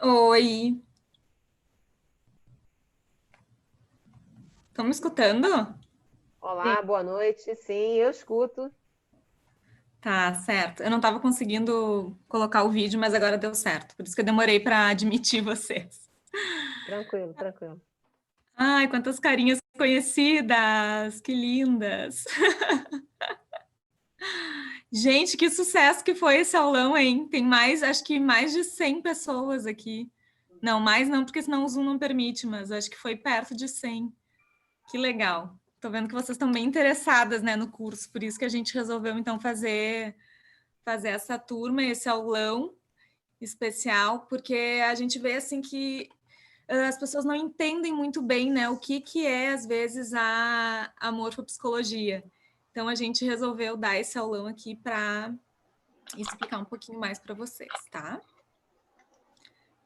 Oi, estão me escutando? Sim. Olá, boa noite. Sim, eu escuto. Tá, certo. Eu não estava conseguindo colocar o vídeo, mas agora deu certo. Por isso que eu demorei para admitir vocês. Tranquilo, tranquilo. Ai, quantas carinhas conhecidas! Que lindas! Gente, que sucesso que foi esse aulão, hein? Tem mais, acho que mais de 100 pessoas aqui. Não, mais não, porque senão o Zoom não permite, mas acho que foi perto de 100. Que legal. Tô vendo que vocês estão bem interessadas, né, no curso, por isso que a gente resolveu então fazer essa turma, esse aulão especial, porque a gente vê assim que as pessoas não entendem muito bem, né, o que que é às vezes a morfopsicologia. Então a gente resolveu dar esse aulão aqui para explicar um pouquinho mais para vocês, tá?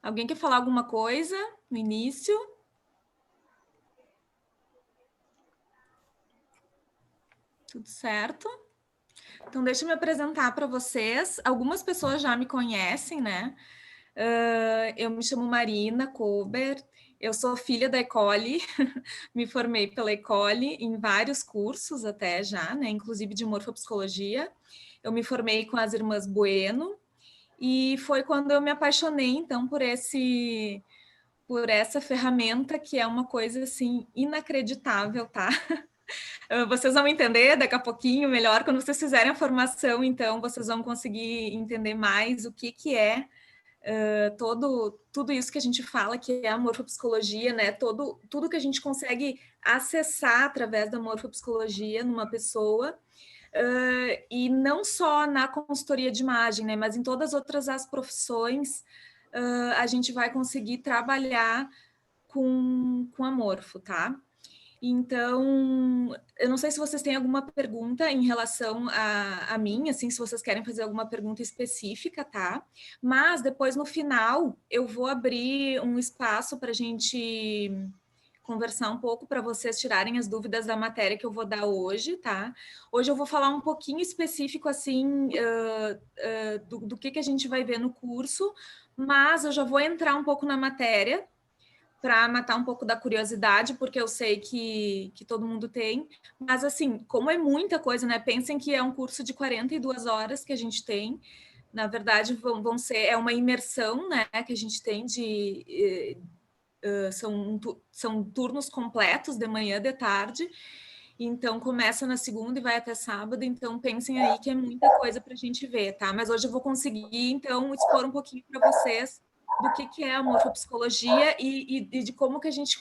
Alguém quer falar alguma coisa no início? Tudo certo? Então, deixa eu me apresentar para vocês. Algumas pessoas já me conhecem, né? Eu me chamo Marina Kober, eu sou filha da Ecole, me formei pela Ecole em vários cursos até já, né? Inclusive de morfopsicologia. Eu me formei com as irmãs Bueno e foi quando eu me apaixonei, então, por essa ferramenta que é uma coisa assim inacreditável, tá? Vocês vão entender daqui a pouquinho melhor quando vocês fizerem a formação, então vocês vão conseguir entender mais o que que é tudo isso que a gente fala que é a morfopsicologia, né? Tudo que a gente consegue acessar através da morfopsicologia numa pessoa, e não só na consultoria de imagem, né? Mas em todas as outras as profissões, a gente vai conseguir trabalhar com a morfo, tá? Então, eu não sei se vocês têm alguma pergunta em relação a mim, assim, se vocês querem fazer alguma pergunta específica, tá? Mas depois, no final, eu vou abrir um espaço para a gente conversar um pouco para vocês tirarem as dúvidas da matéria que eu vou dar hoje, tá? Hoje eu vou falar um pouquinho específico, assim, do que a gente vai ver no curso, mas eu já vou entrar um pouco na matéria, para matar um pouco da curiosidade, porque eu sei que todo mundo tem. Mas, assim, como é muita coisa, né? Pensem que é um curso de 42 horas que a gente tem. Na verdade, vão ser, é uma imersão, né? Que a gente tem são turnos completos, de manhã, de tarde. Então, começa na segunda e vai até sábado. Então, pensem aí que é muita coisa para a gente ver, tá? Mas hoje eu vou conseguir, então, expor um pouquinho para vocês do que é a morfopsicologia e de como que a gente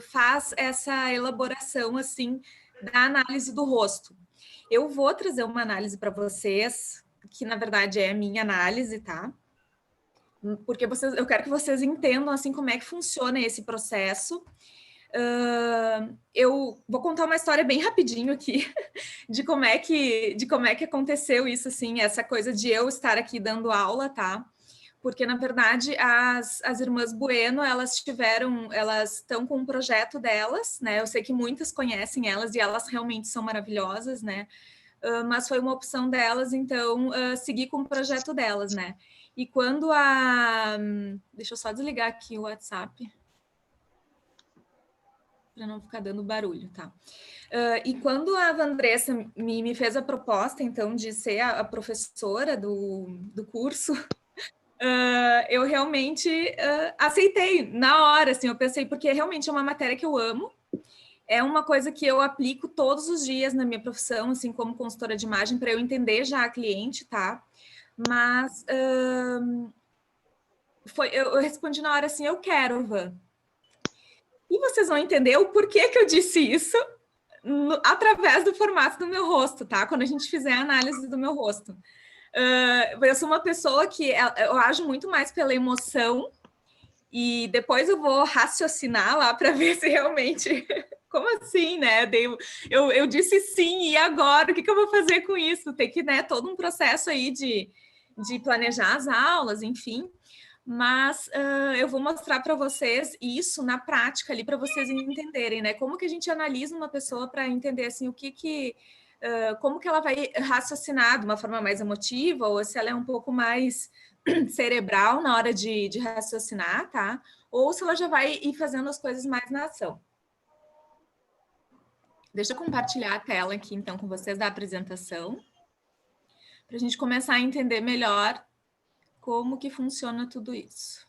faz essa elaboração, assim, da análise do rosto. Eu vou trazer uma análise para vocês, que na verdade é a minha análise, tá? Porque eu quero que vocês entendam, assim, como é que funciona esse processo. Eu vou contar uma história bem rapidinho aqui de como é que aconteceu isso, assim, essa coisa de eu estar aqui dando aula, tá? Porque, na verdade, as irmãs Bueno, elas estão com um projeto delas, né? Eu sei que muitas conhecem elas e elas realmente são maravilhosas, né? Mas foi uma opção delas, então, seguir com o projeto delas, né? E quando a... Deixa eu só desligar aqui o WhatsApp para não ficar dando barulho, tá? E quando a Vandressa me fez a proposta, então, de ser a professora do curso, eu realmente aceitei na hora, assim, eu pensei, porque realmente é uma matéria que eu amo, é uma coisa que eu aplico todos os dias na minha profissão, assim, como consultora de imagem, para eu entender já a cliente, tá? Mas eu respondi na hora assim, eu quero, Van. E vocês vão entender o porquê que eu disse isso através do formato do meu rosto, tá? Quando a gente fizer a análise do meu rosto. Eu sou uma pessoa que eu ajo muito mais pela emoção E depois eu vou raciocinar lá para ver se realmente... Como assim, né? Eu disse sim, e agora? O que eu vou fazer com isso? Tem que, né, todo um processo aí de planejar as aulas, enfim. Mas eu vou mostrar para vocês isso na prática ali, para vocês entenderem, né? Como que a gente analisa uma pessoa para entender, assim, como que ela vai raciocinar de uma forma mais emotiva, ou se ela é um pouco mais cerebral na hora de raciocinar, tá? Ou se ela já vai ir fazendo as coisas mais na ação. Deixa eu compartilhar a tela aqui, então, com vocês da apresentação, para a gente começar a entender melhor como que funciona tudo isso.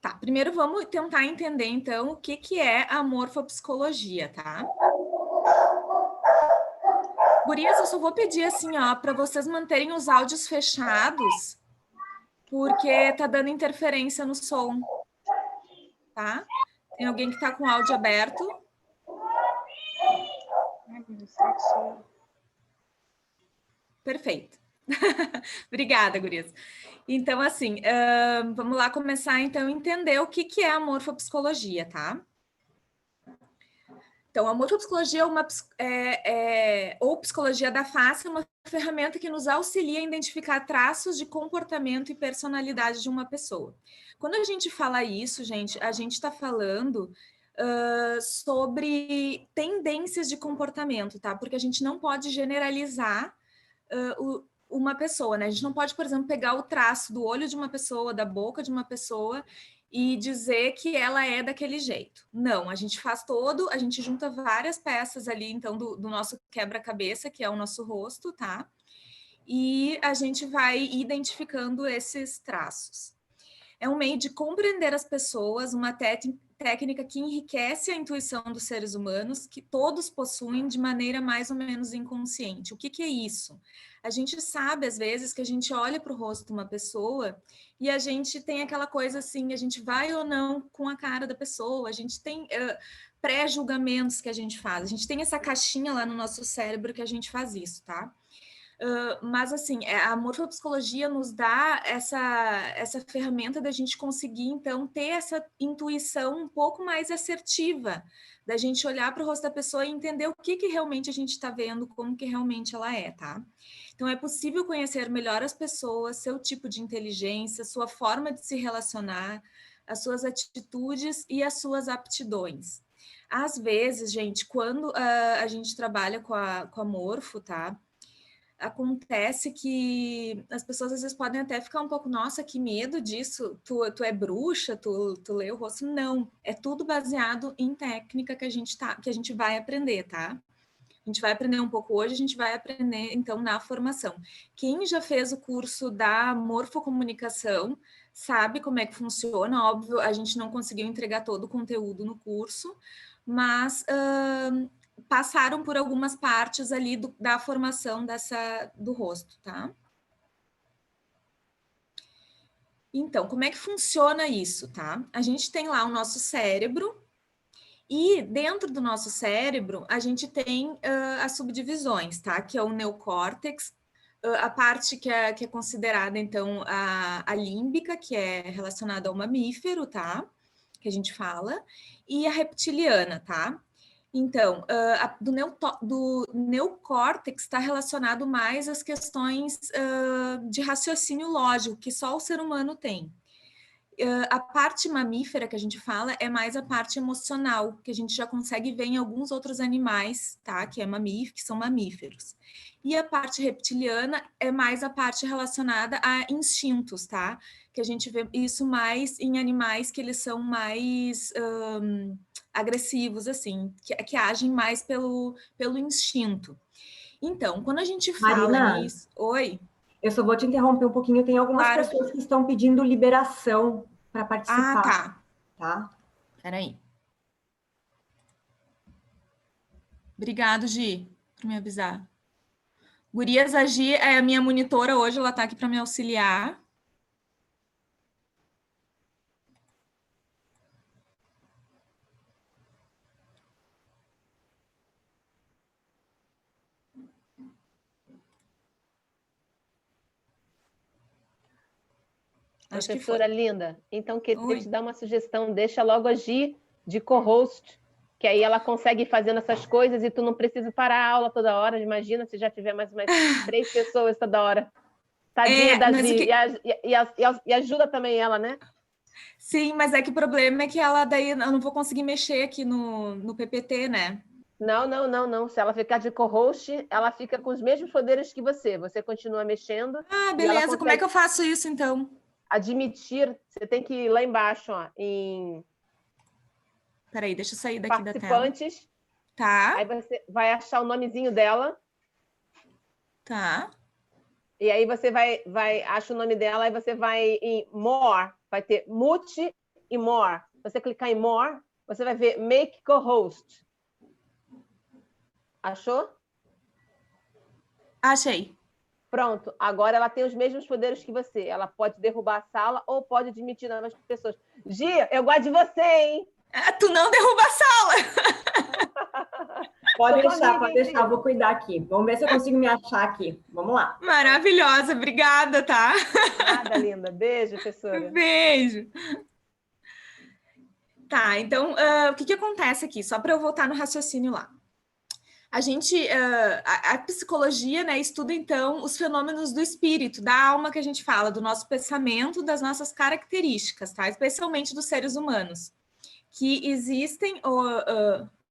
Tá, primeiro vamos tentar entender, então, o que é a morfopsicologia, tá? Gurias, eu só vou pedir, assim, ó, para vocês manterem os áudios fechados, porque tá dando interferência no som, tá? Tem alguém que tá com o áudio aberto? Perfeito. Obrigada, gurias. Então, assim, vamos lá começar, então, a entender o que é a morfopsicologia, tá? Então, a morfopsicologia ou psicologia da face é uma ferramenta que nos auxilia a identificar traços de comportamento e personalidade de uma pessoa. Quando a gente fala isso, gente, a gente está falando sobre tendências de comportamento, tá? Porque a gente não pode generalizar uma pessoa, né? A gente não pode, por exemplo, pegar o traço do olho de uma pessoa, da boca de uma pessoa e dizer que ela é daquele jeito. Não, a gente a gente junta várias peças ali, então, do nosso quebra-cabeça, que é o nosso rosto, tá? E a gente vai identificando esses traços. É um meio de compreender as pessoas, uma técnica que enriquece a intuição dos seres humanos, que todos possuem de maneira mais ou menos inconsciente. O que é isso? A gente sabe, às vezes, que a gente olha para o rosto de uma pessoa e a gente tem aquela coisa assim, a gente vai ou não com a cara da pessoa, a gente tem pré-julgamentos que a gente faz, a gente tem essa caixinha lá no nosso cérebro que a gente faz isso, tá? Mas, assim, a morfopsicologia nos dá essa ferramenta da gente conseguir, então, ter essa intuição um pouco mais assertiva, da gente olhar para o rosto da pessoa e entender o que realmente a gente está vendo, como que realmente ela é, tá? Então, é possível conhecer melhor as pessoas, seu tipo de inteligência, sua forma de se relacionar, as suas atitudes e as suas aptidões. Às vezes, gente, quando a gente trabalha com a morfo, tá? Acontece que as pessoas às vezes podem até ficar um pouco, nossa, que medo disso, tu é bruxa, tu lê o rosto. Não, é tudo baseado em técnica que a gente vai aprender, tá? A gente vai aprender um pouco hoje, a gente vai aprender, então, na formação. Quem já fez o curso da morfocomunicação sabe como é que funciona. Óbvio, a gente não conseguiu entregar todo o conteúdo no curso, mas passaram por algumas partes ali da formação do rosto, tá? Então, como é que funciona isso, tá? A gente tem lá o nosso cérebro, e dentro do nosso cérebro, a gente tem as subdivisões, tá? Que é o neocórtex, a parte que é considerada, então, a límbica, que é relacionada ao mamífero, tá? Que a gente fala, e a reptiliana, tá? Então, do neocórtex está relacionado mais às questões de raciocínio lógico, que só o ser humano tem. A parte mamífera que a gente fala é mais a parte emocional, que a gente já consegue ver em alguns outros animais, tá? Que são mamíferos. E a parte reptiliana é mais a parte relacionada a instintos, tá? Que a gente vê isso mais em animais que eles são mais agressivos, assim, que agem mais pelo instinto. Então, quando a gente fala Marina, nisso... Oi? eu só vou te interromper um pouquinho. Tem algumas Claro. pessoas que estão pedindo liberação para Ah, participar, tá. tá? Peraí. Obrigado, Gi, por me avisar. Gurias, a Gi é a minha monitora hoje, ela tá aqui para me auxiliar. Acho que Professora linda, então queria Oi. te dar uma sugestão, deixa logo a Gi de co-host, que aí ela consegue ir fazendo essas coisas e tu não precisa parar a aula toda hora. Imagina se já tiver mais umas 3 pessoas toda hora. Tadinha da mas Gi, e ajuda também ela, né? Sim, mas é que o problema é que ela daí eu não vou conseguir mexer aqui no PPT, né? Não. Se ela ficar de co-host, ela fica com os mesmos poderes que você. Você continua mexendo Ah, e ela beleza. Como é que consegue eu faço isso, então? admitir. Você tem que ir lá embaixo, ó, em Peraí, deixa eu sair daqui da tela. participantes. Tá, Aí você vai achar o nomezinho dela. tá. E aí você acha o nome dela, aí você vai em More, vai ter Mute e More. Você clicar em More, você vai ver Make Co-Host. Achou? Achei. Pronto, agora ela tem os mesmos poderes que você. Ela pode derrubar a sala ou pode admitir novas pessoas. Gia, eu gosto de você, hein? Ah, tu não derruba a sala! Pode Sou deixar, amiga, pode hein, deixar, eu Gia? vou cuidar aqui. Vamos ver se eu consigo me achar aqui. Vamos lá. Maravilhosa, obrigada, tá? Nada, linda. Beijo, professora. Beijo. Tá, então, o que acontece aqui? Só para eu voltar no raciocínio lá. A gente, a psicologia, né, estuda então os fenômenos do espírito, da alma que a gente fala, do nosso pensamento, das nossas características, tá? Especialmente dos seres humanos, que existem.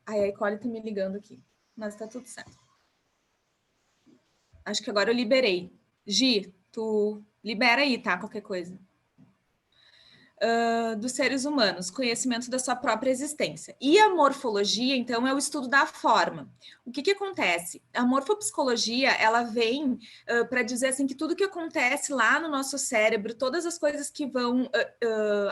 Ai, a Ecole tá me ligando aqui, mas tá tudo certo. Acho que agora eu liberei. Gi, tu libera aí, tá? Qualquer coisa. Dos seres humanos, conhecimento da sua própria existência. E a morfologia, então, é o estudo da forma. O que acontece? A morfopsicologia, ela vem para dizer assim que tudo que acontece lá no nosso cérebro, todas as coisas que vão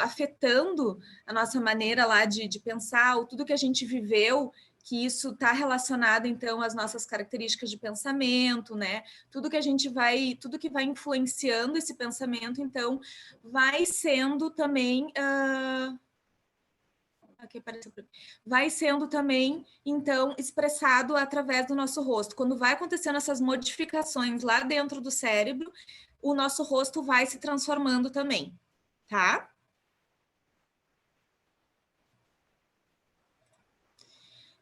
afetando a nossa maneira lá de pensar, ou tudo que a gente viveu, que isso está relacionado, então, às nossas características de pensamento, né? Tudo que vai influenciando esse pensamento, então, vai sendo também vai sendo também, então, expressado através do nosso rosto. Quando vai acontecendo essas modificações lá dentro do cérebro, o nosso rosto vai se transformando também, tá?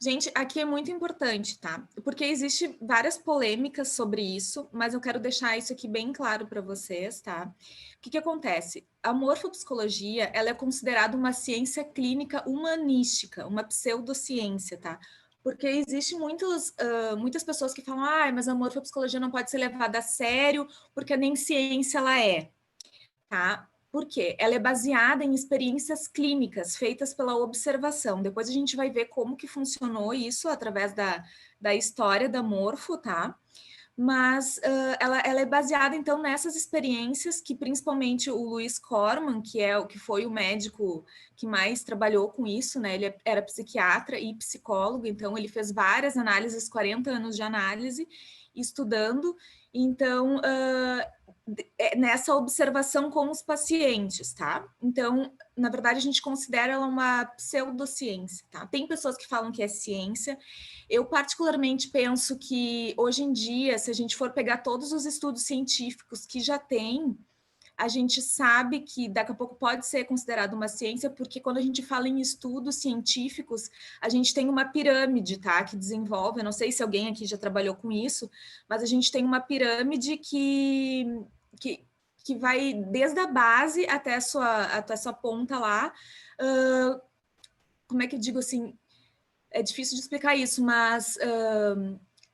Gente, aqui é muito importante, tá? Porque existe várias polêmicas sobre isso, mas eu quero deixar isso aqui bem claro para vocês, tá? O que acontece? A morfopsicologia, ela é considerada uma ciência clínica humanística, uma pseudociência, tá? Porque existe muitas pessoas que falam, mas a morfopsicologia não pode ser levada a sério, porque nem ciência ela é, tá? Por quê? Ela é baseada em experiências clínicas feitas pela observação. Depois a gente vai ver como que funcionou isso através da história da Morfo, tá? Mas ela é baseada, então, nessas experiências que, principalmente, o Luiz Corman, que foi o médico que mais trabalhou com isso, né? Ele era psiquiatra e psicólogo, então ele fez várias análises, 40 anos de análise, estudando. Então, nessa observação com os pacientes, tá? Então, na verdade, a gente considera ela uma pseudociência, tá? Tem pessoas que falam que é ciência. Eu, particularmente, penso que, hoje em dia, se a gente for pegar todos os estudos científicos que já tem, a gente sabe que daqui a pouco pode ser considerado uma ciência, porque quando a gente fala em estudos científicos, a gente tem uma pirâmide, tá? Que desenvolve, eu não sei se alguém aqui já trabalhou com isso, mas a gente tem uma pirâmide que vai desde a base até a sua ponta lá. Como é que eu digo assim? É difícil de explicar isso, mas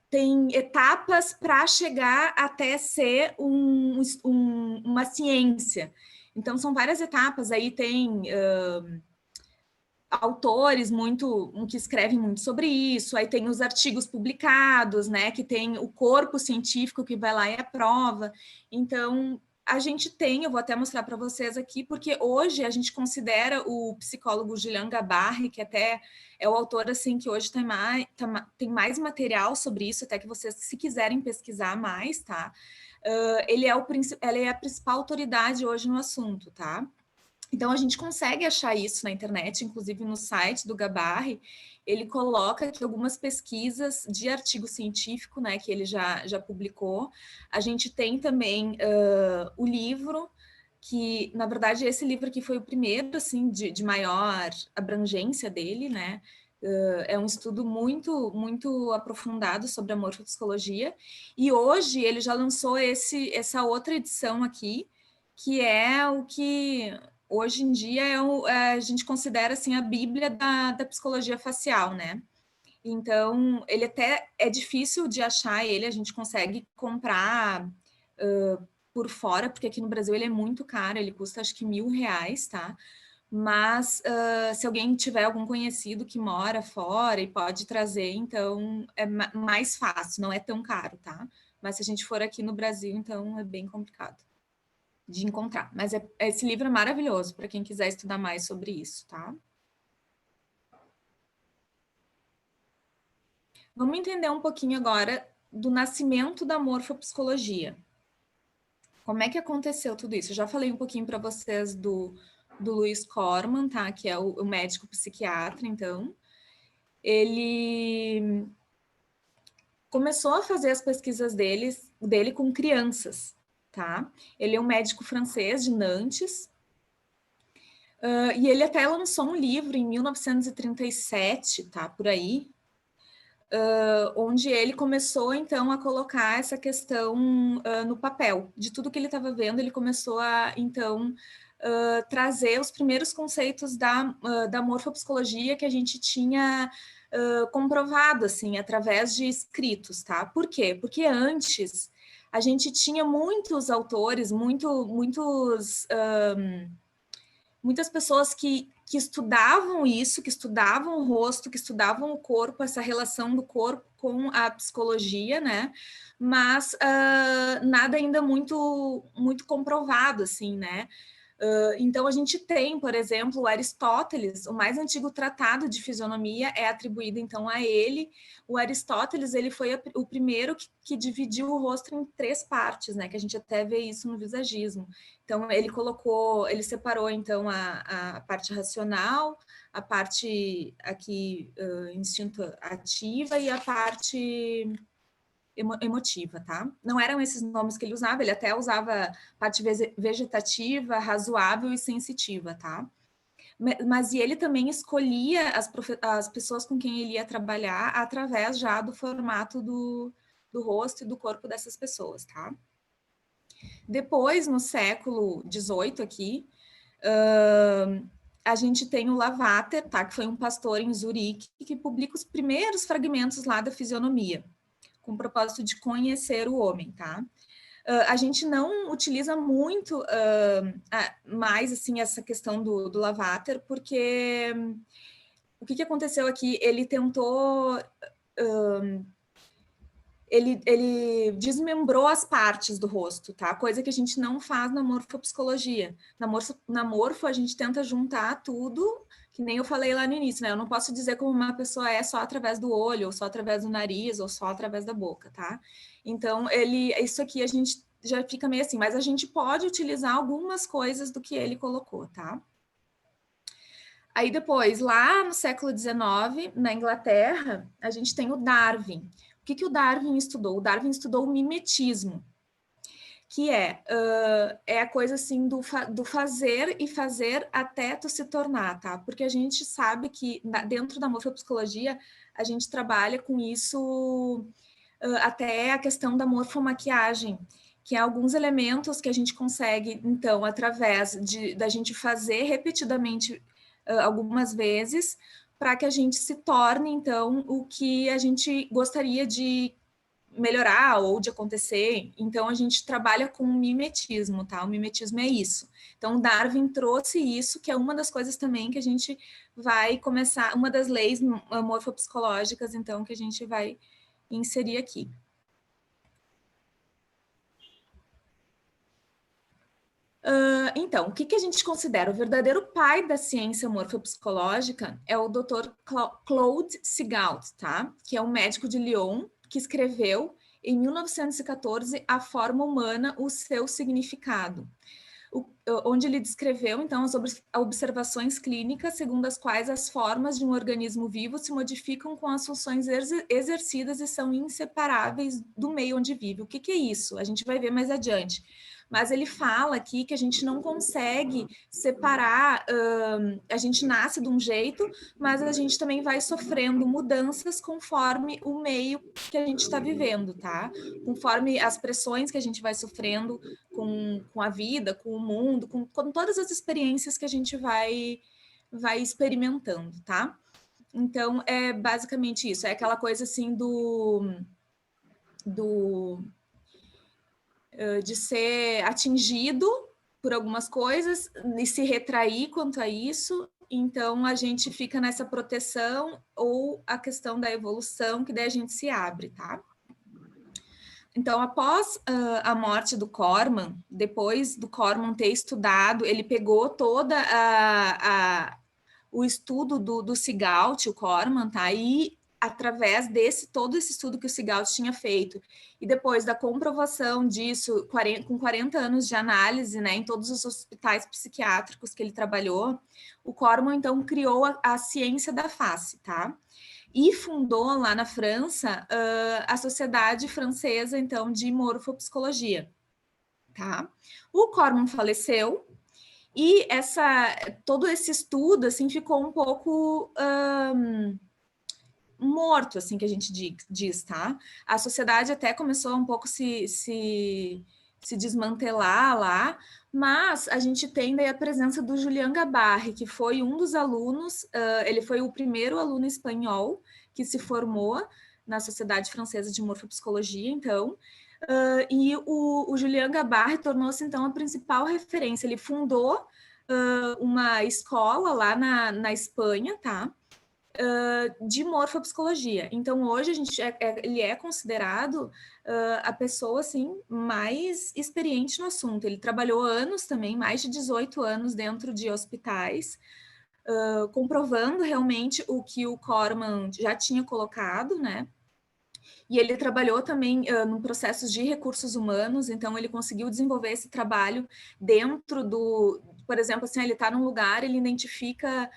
tem etapas para chegar até ser uma ciência. Então, são várias etapas. Aí tem autores que escrevem muito sobre isso, aí tem os artigos publicados, né? Que tem o corpo científico que vai lá e aprova. Então, a gente tem, eu vou até mostrar para vocês aqui, porque hoje a gente considera o psicólogo Julian Gabarre, que até é o autor assim que hoje tem mais material sobre isso, até que vocês, se quiserem pesquisar mais, tá? Ele é a principal autoridade hoje no assunto, tá? Então, a gente consegue achar isso na internet, inclusive no site do Gabarre, ele coloca aqui algumas pesquisas de artigo científico, né, que ele já publicou. A gente tem também o livro, que, na verdade, esse livro aqui foi o primeiro, assim, de maior abrangência dele, né? É um estudo muito, muito aprofundado sobre a morfopsicologia, e hoje ele já lançou essa outra edição aqui, que é o que hoje em dia a gente considera assim, a bíblia da psicologia facial, né? Então, ele até é difícil de achar ele, a gente consegue comprar por fora, porque aqui no Brasil ele é muito caro, ele custa acho que R$1.000, tá? Mas se alguém tiver algum conhecido que mora fora e pode trazer, então é mais fácil, não é tão caro, tá? Mas se a gente for aqui no Brasil, então é bem complicado de encontrar. Mas esse livro é maravilhoso para quem quiser estudar mais sobre isso, tá? Vamos entender um pouquinho agora do nascimento da morfopsicologia. Como é que aconteceu tudo isso? Eu já falei um pouquinho para vocês do Lewis Corman, tá? Que é o médico psiquiatra, então. Ele começou a fazer as pesquisas dele com crianças, tá? Ele é um médico francês de Nantes, e ele até lançou um livro em 1937, tá? Por aí, onde ele começou, então, a colocar essa questão no papel. De tudo que ele estava vendo, ele começou a, então, trazer os primeiros conceitos da morfopsicologia que a gente tinha comprovado, assim, através de escritos, tá? Por quê? Porque antes a gente tinha muitos autores, muitas pessoas que estudavam isso, que estudavam o rosto, que estudavam o corpo, essa relação do corpo com a psicologia, né? Mas nada ainda muito comprovado, assim, né? Então, a gente tem, por exemplo, o Aristóteles, o mais antigo tratado de fisionomia é atribuído, então, a ele. O Aristóteles, ele foi o primeiro que dividiu o rosto em 3 partes, né? Que a gente até vê isso no visagismo. Então, ele separou, então, a parte racional, a parte aqui, instinto ativa e a parte emotiva, tá? Não eram esses nomes que ele usava, ele até usava parte vegetativa, razoável e sensitiva, tá? Mas ele também escolhia as pessoas com quem ele ia trabalhar através já do formato do rosto e do corpo dessas pessoas, tá? Depois, no século XVIII aqui, a gente tem o Lavater, tá? Que foi um pastor em Zurique, que publica os primeiros fragmentos lá da fisionomia, com o propósito de conhecer o homem, tá? A gente não utiliza muito mais, assim, essa questão do Lavater, porque o que aconteceu aqui? Ele tentou... Ele desmembrou as partes do rosto, tá? Coisa que a gente não faz na morfopsicologia. Na morfo, a gente tenta juntar tudo, que nem eu falei lá no início, né? Eu não posso dizer como uma pessoa é só através do olho, ou só através do nariz, ou só através da boca, tá? Então, isso aqui a gente já fica meio assim, mas a gente pode utilizar algumas coisas do que ele colocou, tá? Aí depois, lá no século XIX, na Inglaterra, a gente tem o Darwin. O que o Darwin estudou? O Darwin estudou o mimetismo, que é a coisa assim do fazer e fazer até tu se tornar, tá? Porque a gente sabe que dentro da morfopsicologia a gente trabalha com isso até a questão da morfomaquiagem, que é alguns elementos que a gente consegue, então, através da gente fazer repetidamente algumas vezes, para que a gente se torne, então, o que a gente gostaria de melhorar ou de acontecer. Então, a gente trabalha com o mimetismo, tá? O mimetismo é isso. Então, Darwin trouxe isso, que é uma das coisas também que a gente vai começar, uma das leis morfopsicológicas, então, que a gente vai inserir aqui. Então, o que a gente considera? O verdadeiro pai da ciência morfopsicológica é o Dr. Claude Sigaud, tá? Que é um médico de Lyon, que escreveu em 1914 A Forma Humana, o Seu Significado, onde ele descreveu, então, as observações clínicas segundo as quais as formas de um organismo vivo se modificam com as funções exercidas e são inseparáveis do meio onde vive. O que é isso? A gente vai ver mais adiante. mas ele fala aqui que a gente não consegue separar, a gente nasce de um jeito, mas a gente também vai sofrendo mudanças conforme o meio que a gente está vivendo, tá? Conforme as pressões que a gente vai sofrendo com a vida, com o mundo, com todas as experiências que a gente vai experimentando, tá? Então, é basicamente isso. É aquela coisa, assim, de ser atingido por algumas coisas e se retrair quanto a isso. Então, a gente fica nessa proteção ou a questão da evolução, que daí a gente se abre, tá? Então, após a morte do Corman, depois do Corman ter estudado, ele pegou toda o estudo do Siegelt, o Corman, tá? E através todo esse estudo que o Siegelt tinha feito, e depois da comprovação disso, com 40 anos de análise, né, em todos os hospitais psiquiátricos que ele trabalhou, o Corman, então, criou a ciência da face, tá? E fundou lá na França a Sociedade Francesa, então, de Morfopsicologia, tá? O Corman faleceu e todo esse estudo, assim, ficou um pouco morto, assim, que a gente diz, tá? A sociedade até começou um pouco se desmantelar lá, mas a gente tem daí a presença do Julián Gabarre, que foi um dos alunos, ele foi o primeiro aluno espanhol que se formou na Sociedade Francesa de Morfopsicologia, então, e o Julián Gabarre tornou-se, então, a principal referência. Ele fundou uma escola lá na Espanha, tá? De morfopsicologia. Então, hoje ele é considerado a pessoa assim, mais experiente no assunto. Ele trabalhou anos também, mais de 18 anos dentro de hospitais, comprovando realmente o que o Corman já tinha colocado, né? E ele trabalhou também no processo de recursos humanos, então ele conseguiu desenvolver esse trabalho dentro por exemplo, assim, ele está num lugar, ele identifica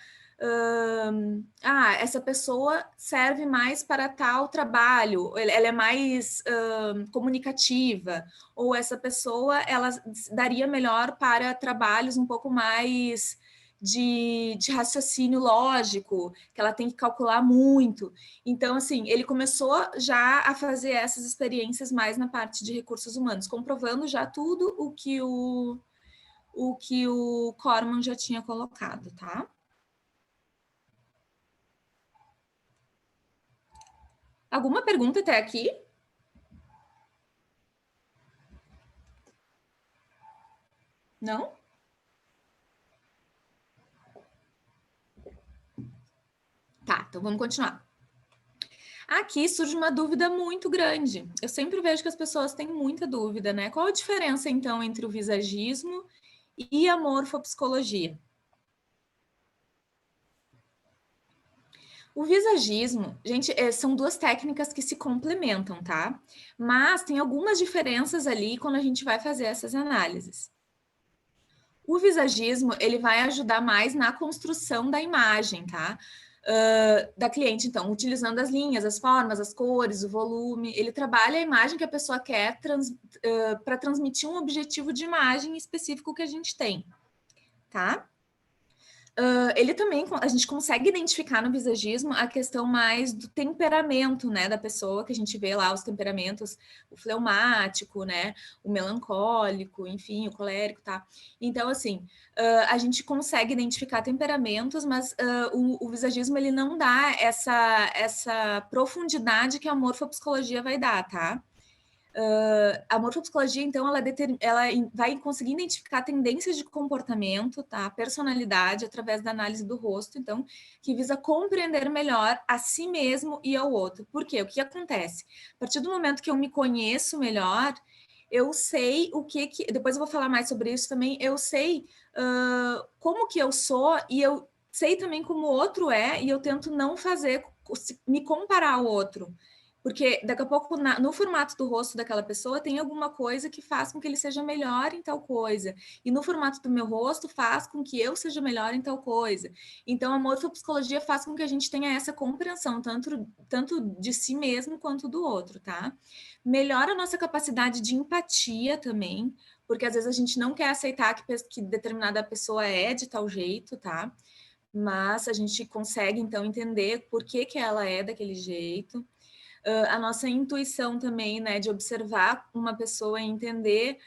essa pessoa serve mais para tal trabalho, ela é mais comunicativa, ou essa pessoa ela daria melhor para trabalhos um pouco mais de raciocínio lógico, que ela tem que calcular muito. Então, assim, ele começou já a fazer essas experiências mais na parte de recursos humanos, comprovando já tudo o que o Corman já tinha colocado, tá? Alguma pergunta até aqui? Não? Tá, então vamos continuar. Aqui surge uma dúvida muito grande. Eu sempre vejo que as pessoas têm muita dúvida, né? Qual a diferença, então, entre o visagismo e a morfopsicologia? O visagismo, gente, são duas técnicas que se complementam, tá? Mas tem algumas diferenças ali quando a gente vai fazer essas análises. O visagismo, ele vai ajudar mais na construção da imagem, tá? Da cliente, então, utilizando as linhas, as formas, as cores, o volume. Ele trabalha a imagem que a pessoa quer para transmitir um objetivo de imagem específico que a gente tem, tá? Ele também, a gente consegue identificar no visagismo a questão mais do temperamento, né, da pessoa, que a gente vê lá os temperamentos, o fleumático, né, o melancólico, enfim, o colérico, tá? Então, assim, a gente consegue identificar temperamentos, mas o visagismo, ele não dá essa profundidade que a morfopsicologia vai dar, tá? A morfopsicologia, então, ela vai conseguir identificar tendências de comportamento, tá? Personalidade, através da análise do rosto, então, que visa compreender melhor a si mesmo e ao outro. Por quê? O que acontece? A partir do momento que eu me conheço melhor, eu sei o que... Depois eu vou falar mais sobre isso também. Eu sei como que eu sou e eu sei também como o outro é, e eu tento não me comparar ao outro. Porque daqui a pouco, no formato do rosto daquela pessoa, tem alguma coisa que faz com que ele seja melhor em tal coisa. E no formato do meu rosto, faz com que eu seja melhor em tal coisa. Então, a morfopsicologia faz com que a gente tenha essa compreensão, tanto de si mesmo quanto do outro, tá? Melhora a nossa capacidade de empatia também, porque às vezes a gente não quer aceitar que determinada pessoa é de tal jeito, tá? Mas a gente consegue, então, entender por que ela é daquele jeito. A nossa intuição também, né, de observar uma pessoa e entender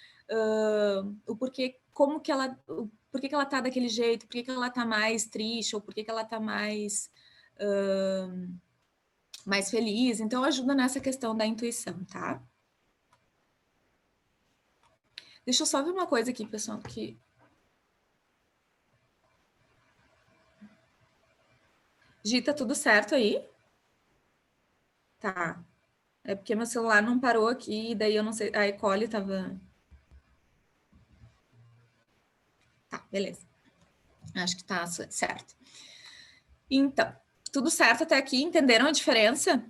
o porquê, por que ela tá daquele jeito, por que ela tá mais triste, ou por que ela tá mais feliz. Então, ajuda nessa questão da intuição, tá? Deixa eu só ver uma coisa aqui, pessoal, que... Gi, tá tudo certo aí? Tá. É porque meu celular não parou aqui, e daí eu não sei... A E-coli tava... Tá, beleza. Acho que tá certo. Então, tudo certo até aqui? Entenderam a diferença?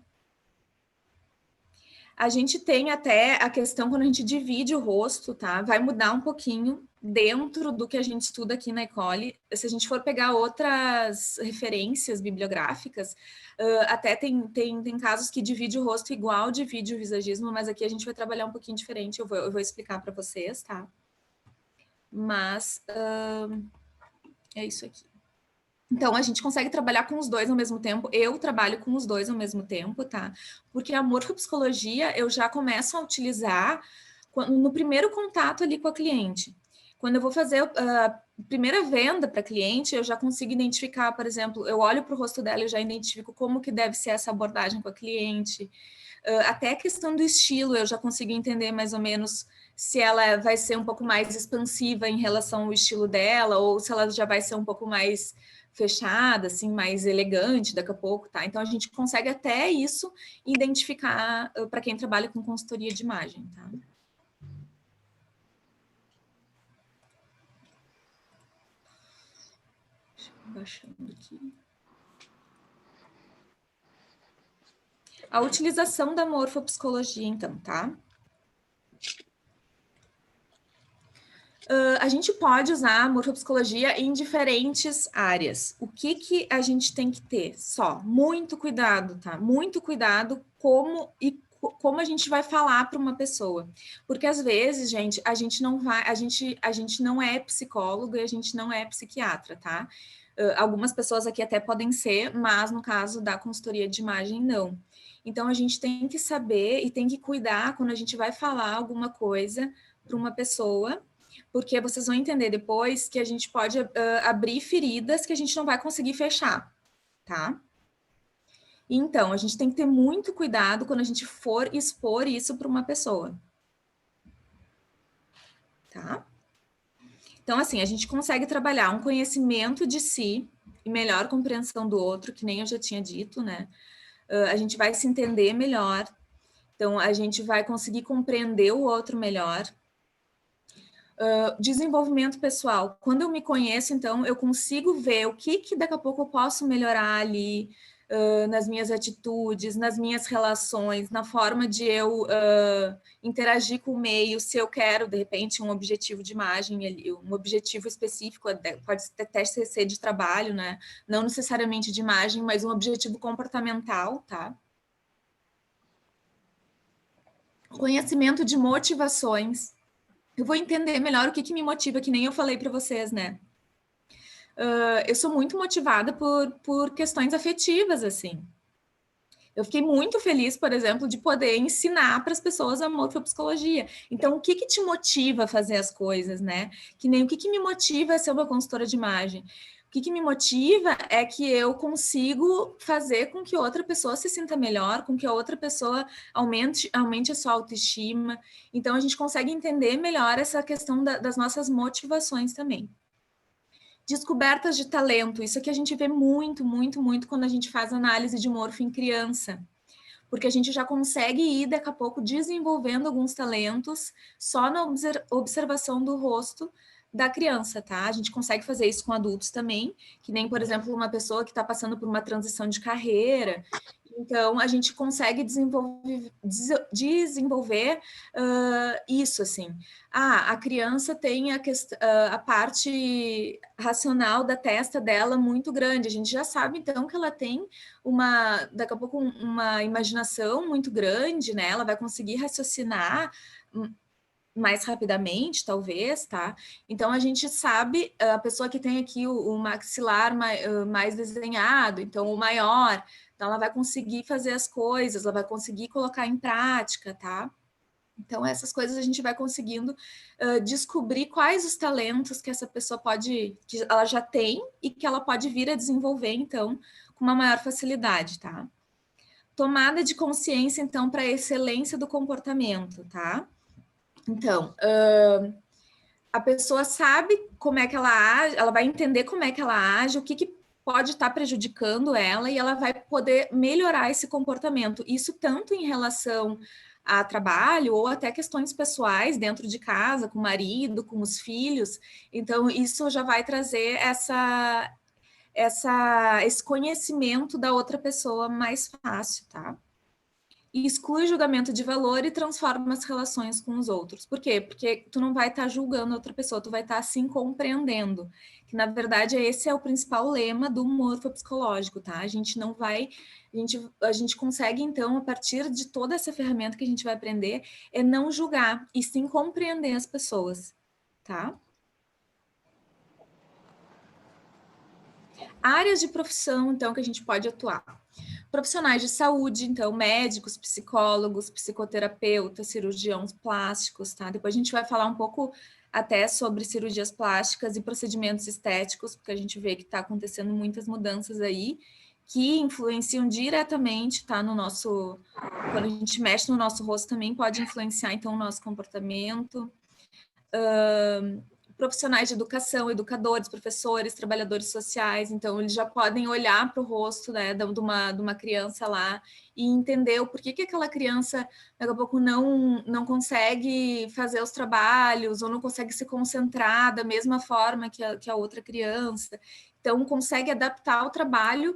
A gente tem até a questão quando a gente divide o rosto, tá? Vai mudar um pouquinho dentro do que a gente estuda aqui na Ecole. Se a gente for pegar outras referências bibliográficas, até tem casos que divide o rosto igual divide o visagismo, mas aqui a gente vai trabalhar um pouquinho diferente, eu vou explicar para vocês, tá? Mas é isso aqui. Então, a gente consegue trabalhar com os dois ao mesmo tempo. Eu trabalho com os dois ao mesmo tempo, tá? Porque a morfopsicologia eu já começo a utilizar no primeiro contato ali com a cliente. Quando eu vou fazer a primeira venda para cliente, eu já consigo identificar, por exemplo, eu olho para o rosto dela e já identifico como que deve ser essa abordagem com a cliente. Até a questão do estilo, eu já consigo entender mais ou menos se ela vai ser um pouco mais expansiva em relação ao estilo dela, ou se ela já vai ser um pouco mais fechada, assim, mais elegante daqui a pouco, tá? Então, a gente consegue até isso identificar para quem trabalha com consultoria de imagem, tá? Deixa eu baixando aqui. A utilização da morfopsicologia, então, tá? A gente pode usar a morfopsicologia em diferentes áreas. O que a gente tem que ter? Só muito cuidado, tá? Muito cuidado como a gente vai falar para uma pessoa. Porque às vezes, gente, a gente não é psicólogo e a gente não é psiquiatra, tá? Algumas pessoas aqui até podem ser, mas no caso da consultoria de imagem, não. Então a gente tem que saber e tem que cuidar quando a gente vai falar alguma coisa para uma pessoa, porque vocês vão entender depois que a gente pode abrir feridas que a gente não vai conseguir fechar, tá? Então, a gente tem que ter muito cuidado quando a gente for expor isso para uma pessoa. Tá? Então, assim, a gente consegue trabalhar um conhecimento de si e melhor compreensão do outro, que nem eu já tinha dito, né? A gente vai se entender melhor, então a gente vai conseguir compreender o outro melhor. Desenvolvimento pessoal. Quando eu me conheço, então, eu consigo ver o que daqui a pouco eu posso melhorar ali, nas minhas atitudes, nas minhas relações, na forma de eu interagir com o meio, se eu quero, de repente, um objetivo de imagem, um objetivo específico, pode até ser de trabalho, né? Não necessariamente de imagem, mas um objetivo comportamental, tá? Conhecimento de motivações. Eu vou entender melhor o que me motiva, que nem eu falei para vocês, né? Eu sou muito motivada por questões afetivas, assim. Eu fiquei muito feliz, por exemplo, de poder ensinar para as pessoas a morfopsicologia. Então, o que te motiva a fazer as coisas, né? Que nem o que me motiva a ser uma consultora de imagem. O que me motiva é que eu consigo fazer com que outra pessoa se sinta melhor, com que a outra pessoa aumente a sua autoestima. Então, a gente consegue entender melhor essa questão das nossas motivações também. Descobertas de talento, isso aqui a gente vê muito, muito, muito quando a gente faz análise de morfo em criança, porque a gente já consegue ir daqui a pouco desenvolvendo alguns talentos só na observação do rosto da criança, tá? A gente consegue fazer isso com adultos também, que nem, por exemplo, uma pessoa que está passando por uma transição de carreira. Então, a gente consegue desenvolver isso, assim. A criança tem a parte racional da testa dela muito grande. A gente já sabe, então, que ela tem daqui a pouco, uma imaginação muito grande, né? Ela vai conseguir raciocinar mais rapidamente, talvez, tá? Então, a gente sabe, a pessoa que tem aqui o maxilar mais desenhado, então, o maior, então, ela vai conseguir fazer as coisas, ela vai conseguir colocar em prática, tá? Então, essas coisas a gente vai conseguindo descobrir quais os talentos que essa pessoa que ela já tem e que ela pode vir a desenvolver, então, com uma maior facilidade, tá? Tomada de consciência, então, para a excelência do comportamento, tá? Então, a pessoa sabe como é que ela age, ela vai entender como é que ela age, o que pode estar prejudicando ela, e ela vai poder melhorar esse comportamento. Isso tanto em relação a trabalho ou até questões pessoais dentro de casa, com o marido, com os filhos. Então, isso já vai trazer esse conhecimento da outra pessoa mais fácil, tá? E exclui o julgamento de valor e transforma as relações com os outros. Por quê? Porque tu não vai estar julgando outra pessoa, tu vai estar assim compreendendo. Que na verdade esse é o principal lema do morfopsicológico, tá? A gente não vai, a gente consegue então, a partir de toda essa ferramenta que a gente vai aprender, é não julgar e sim compreender as pessoas, tá? Áreas de profissão, então, que a gente pode atuar. Profissionais de saúde, então, médicos, psicólogos, psicoterapeutas, cirurgiões plásticos, tá? Depois a gente vai falar um pouco até sobre cirurgias plásticas e procedimentos estéticos, porque a gente vê que está acontecendo muitas mudanças aí, que influenciam diretamente, tá? No nosso... Quando a gente mexe no nosso rosto também pode influenciar, então, o nosso comportamento. Profissionais de educação, educadores, professores, trabalhadores sociais, então eles já podem olhar para o rosto, né, de uma criança lá e entender o porquê que aquela criança daqui a pouco não consegue fazer os trabalhos ou não consegue se concentrar da mesma forma que a outra criança. Então consegue adaptar o trabalho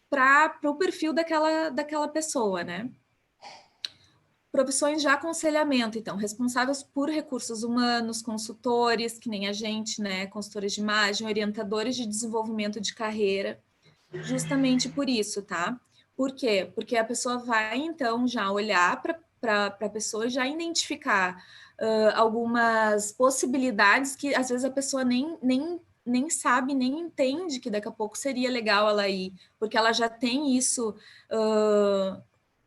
para o perfil daquela pessoa, né? Profissões de aconselhamento, então, responsáveis por recursos humanos, consultores, que nem a gente, né, consultores de imagem, orientadores de desenvolvimento de carreira, justamente por isso, tá? Por quê? Porque a pessoa vai, então, já olhar para a pessoa, já identificar algumas possibilidades que, às vezes, a pessoa nem sabe, nem entende que daqui a pouco seria legal ela ir, porque ela já tem isso...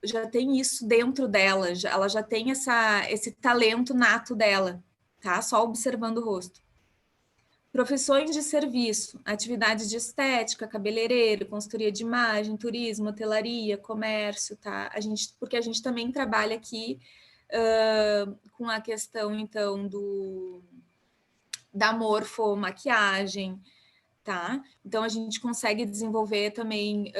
já tem isso dentro dela, ela já tem esse talento nato dela, tá? Só observando o rosto. Profissões de serviço, atividades de estética, cabeleireiro, consultoria de imagem, turismo, hotelaria, comércio, tá? Porque a gente também trabalha aqui com a questão, então, da morfomaquiagem, tá? Então, a gente consegue desenvolver também...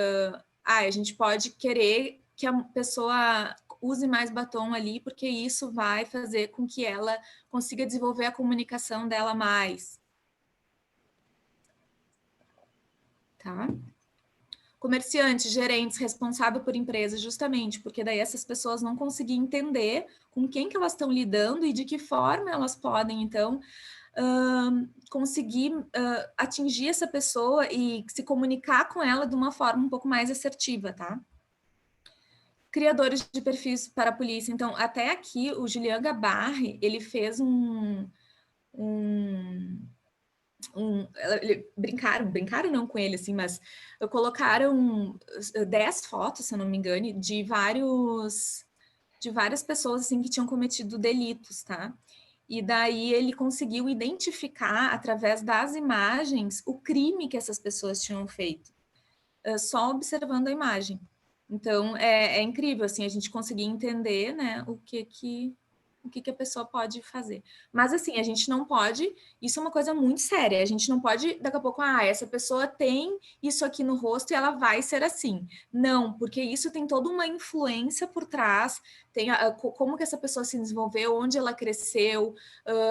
a gente pode querer que a pessoa use mais batom ali, porque isso vai fazer com que ela consiga desenvolver a comunicação dela mais. Tá? Comerciantes, gerentes, responsável por empresa, justamente, porque daí essas pessoas vão conseguir entender com quem que elas estão lidando e de que forma elas podem, então, conseguir atingir essa pessoa e se comunicar com ela de uma forma um pouco mais assertiva, tá? Criadores de perfis para a polícia. Então, até aqui, o Julian Gabarre, ele fez brincaram não com ele, assim, mas colocaram 10 fotos, se eu não me engano, de várias pessoas, assim, que tinham cometido delitos, tá? E daí ele conseguiu identificar, através das imagens, o crime que essas pessoas tinham feito, só observando a imagem. Então, é incrível, assim, a gente conseguir entender, né, o que a pessoa pode fazer. Mas, assim, a gente não pode... Isso é uma coisa muito séria. A gente não pode, daqui a pouco, essa pessoa tem isso aqui no rosto e ela vai ser assim. Não, porque isso tem toda uma influência por trás, tem como que essa pessoa se desenvolveu, onde ela cresceu,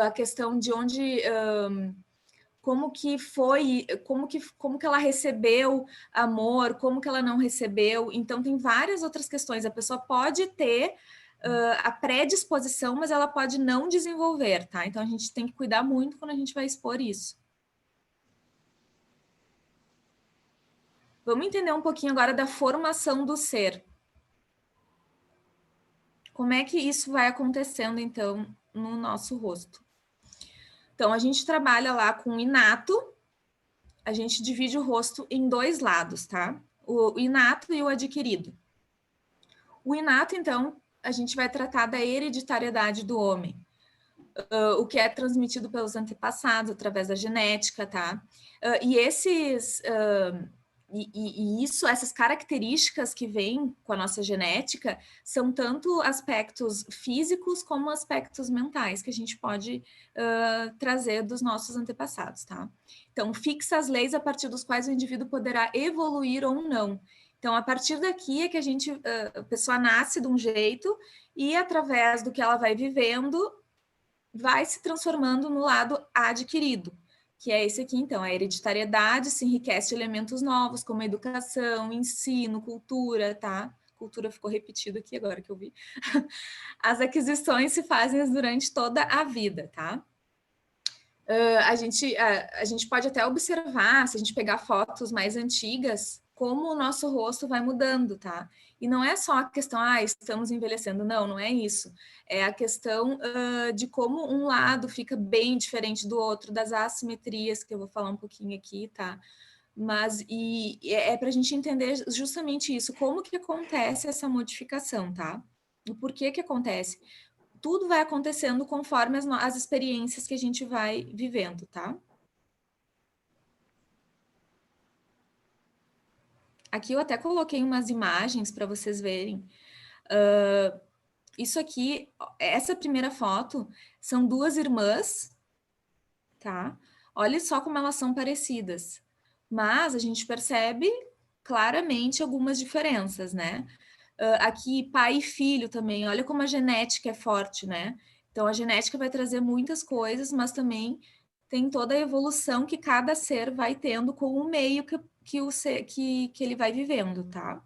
a questão de onde... como que foi, como que ela recebeu amor, como que ela não recebeu. Então, tem várias outras questões. A pessoa pode ter a predisposição, mas ela pode não desenvolver, tá? Então, a gente tem que cuidar muito quando a gente vai expor isso. Vamos entender um pouquinho agora da formação do ser. Como é que isso vai acontecendo, então, no nosso rosto. Então, a gente trabalha lá com o inato, a gente divide o rosto em 2 lados, tá? O inato e o adquirido. O inato, então, a gente vai tratar da hereditariedade do homem. O que é transmitido pelos antepassados, através da genética, tá? E esses... essas características que vêm com a nossa genética são tanto aspectos físicos como aspectos mentais que a gente pode trazer dos nossos antepassados, tá? Então, fixa as leis a partir dos quais o indivíduo poderá evoluir ou não. Então, a partir daqui é que a pessoa nasce de um jeito e através do que ela vai vivendo, vai se transformando no lado adquirido, que é esse aqui, então, a hereditariedade se enriquece de elementos novos, como educação, ensino, cultura, tá? Cultura ficou repetido aqui agora que eu vi. As aquisições se fazem durante toda a vida, tá? A gente pode até observar, se a gente pegar fotos mais antigas, como o nosso rosto vai mudando, tá? E não é só a questão, estamos envelhecendo, não é isso. É a questão de como um lado fica bem diferente do outro, das assimetrias, que eu vou falar um pouquinho aqui, tá? Mas é para a gente entender justamente isso, como que acontece essa modificação, tá? O porquê que acontece. Tudo vai acontecendo conforme as experiências que a gente vai vivendo, tá? Aqui eu até coloquei umas imagens para vocês verem. Isso aqui, essa primeira foto, são 2 irmãs, tá? Olha só como elas são parecidas. Mas a gente percebe claramente algumas diferenças, né? Aqui, pai e filho também, olha como a genética é forte, né? Então, a genética vai trazer muitas coisas, mas também tem toda a evolução que cada ser vai tendo com o meio que ele vai vivendo, tá?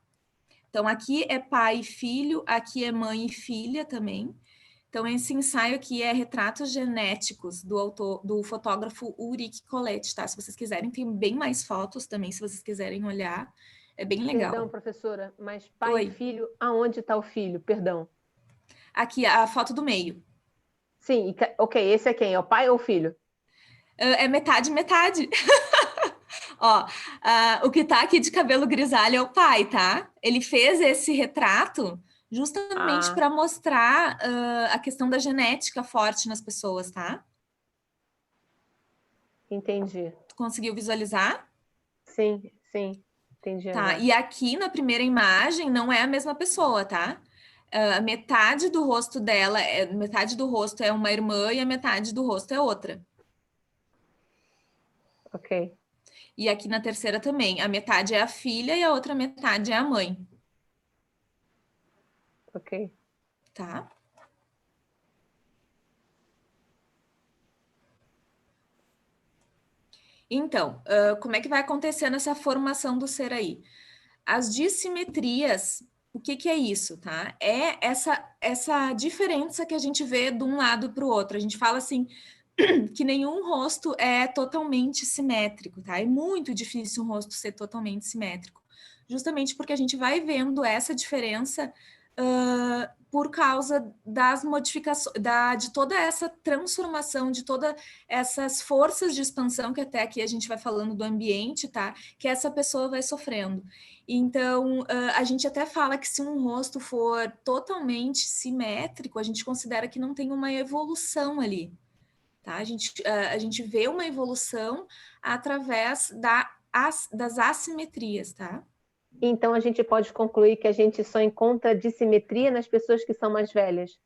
Então, aqui é pai e filho, aqui é mãe e filha também. Então, esse ensaio aqui é Retratos Genéticos, do fotógrafo Ulrich Collet, tá? Se vocês quiserem, tem bem mais fotos também, se vocês quiserem olhar. É bem legal. Perdão, professora, mas pai Oi. e filho, aonde está o filho? Perdão. Aqui, a foto do meio. Sim, ok, esse é quem? É o pai ou o filho? É metade, metade. Ó, o que tá aqui de cabelo grisalho é o pai, tá? Ele fez esse retrato justamente para mostrar a questão da genética forte nas pessoas, tá? Entendi. Tu conseguiu visualizar? Sim, entendi Tá, agora. e aqui na primeira imagem não é a mesma pessoa, tá? A metade do rosto dela, metade do rosto é uma irmã e a metade do rosto é outra. Ok. E aqui na terceira também, a metade é a filha e a outra metade é a mãe. Ok. Tá? Então, como é que vai acontecendo essa formação do ser aí? As dissimetrias, o que é isso, tá? É essa diferença que a gente vê de um lado para o outro. A gente fala assim que nenhum rosto é totalmente simétrico, tá? É muito difícil um rosto ser totalmente simétrico, justamente porque a gente vai vendo essa diferença por causa das modificações, de toda essa transformação, de todas essas forças de expansão que até aqui a gente vai falando do ambiente, tá? Que essa pessoa vai sofrendo. Então, a gente até fala que se um rosto for totalmente simétrico, a gente considera que não tem uma evolução ali. Tá? A gente vê uma evolução através das assimetrias, tá? Então a gente pode concluir que a gente só encontra dissimetria nas pessoas que são mais velhas.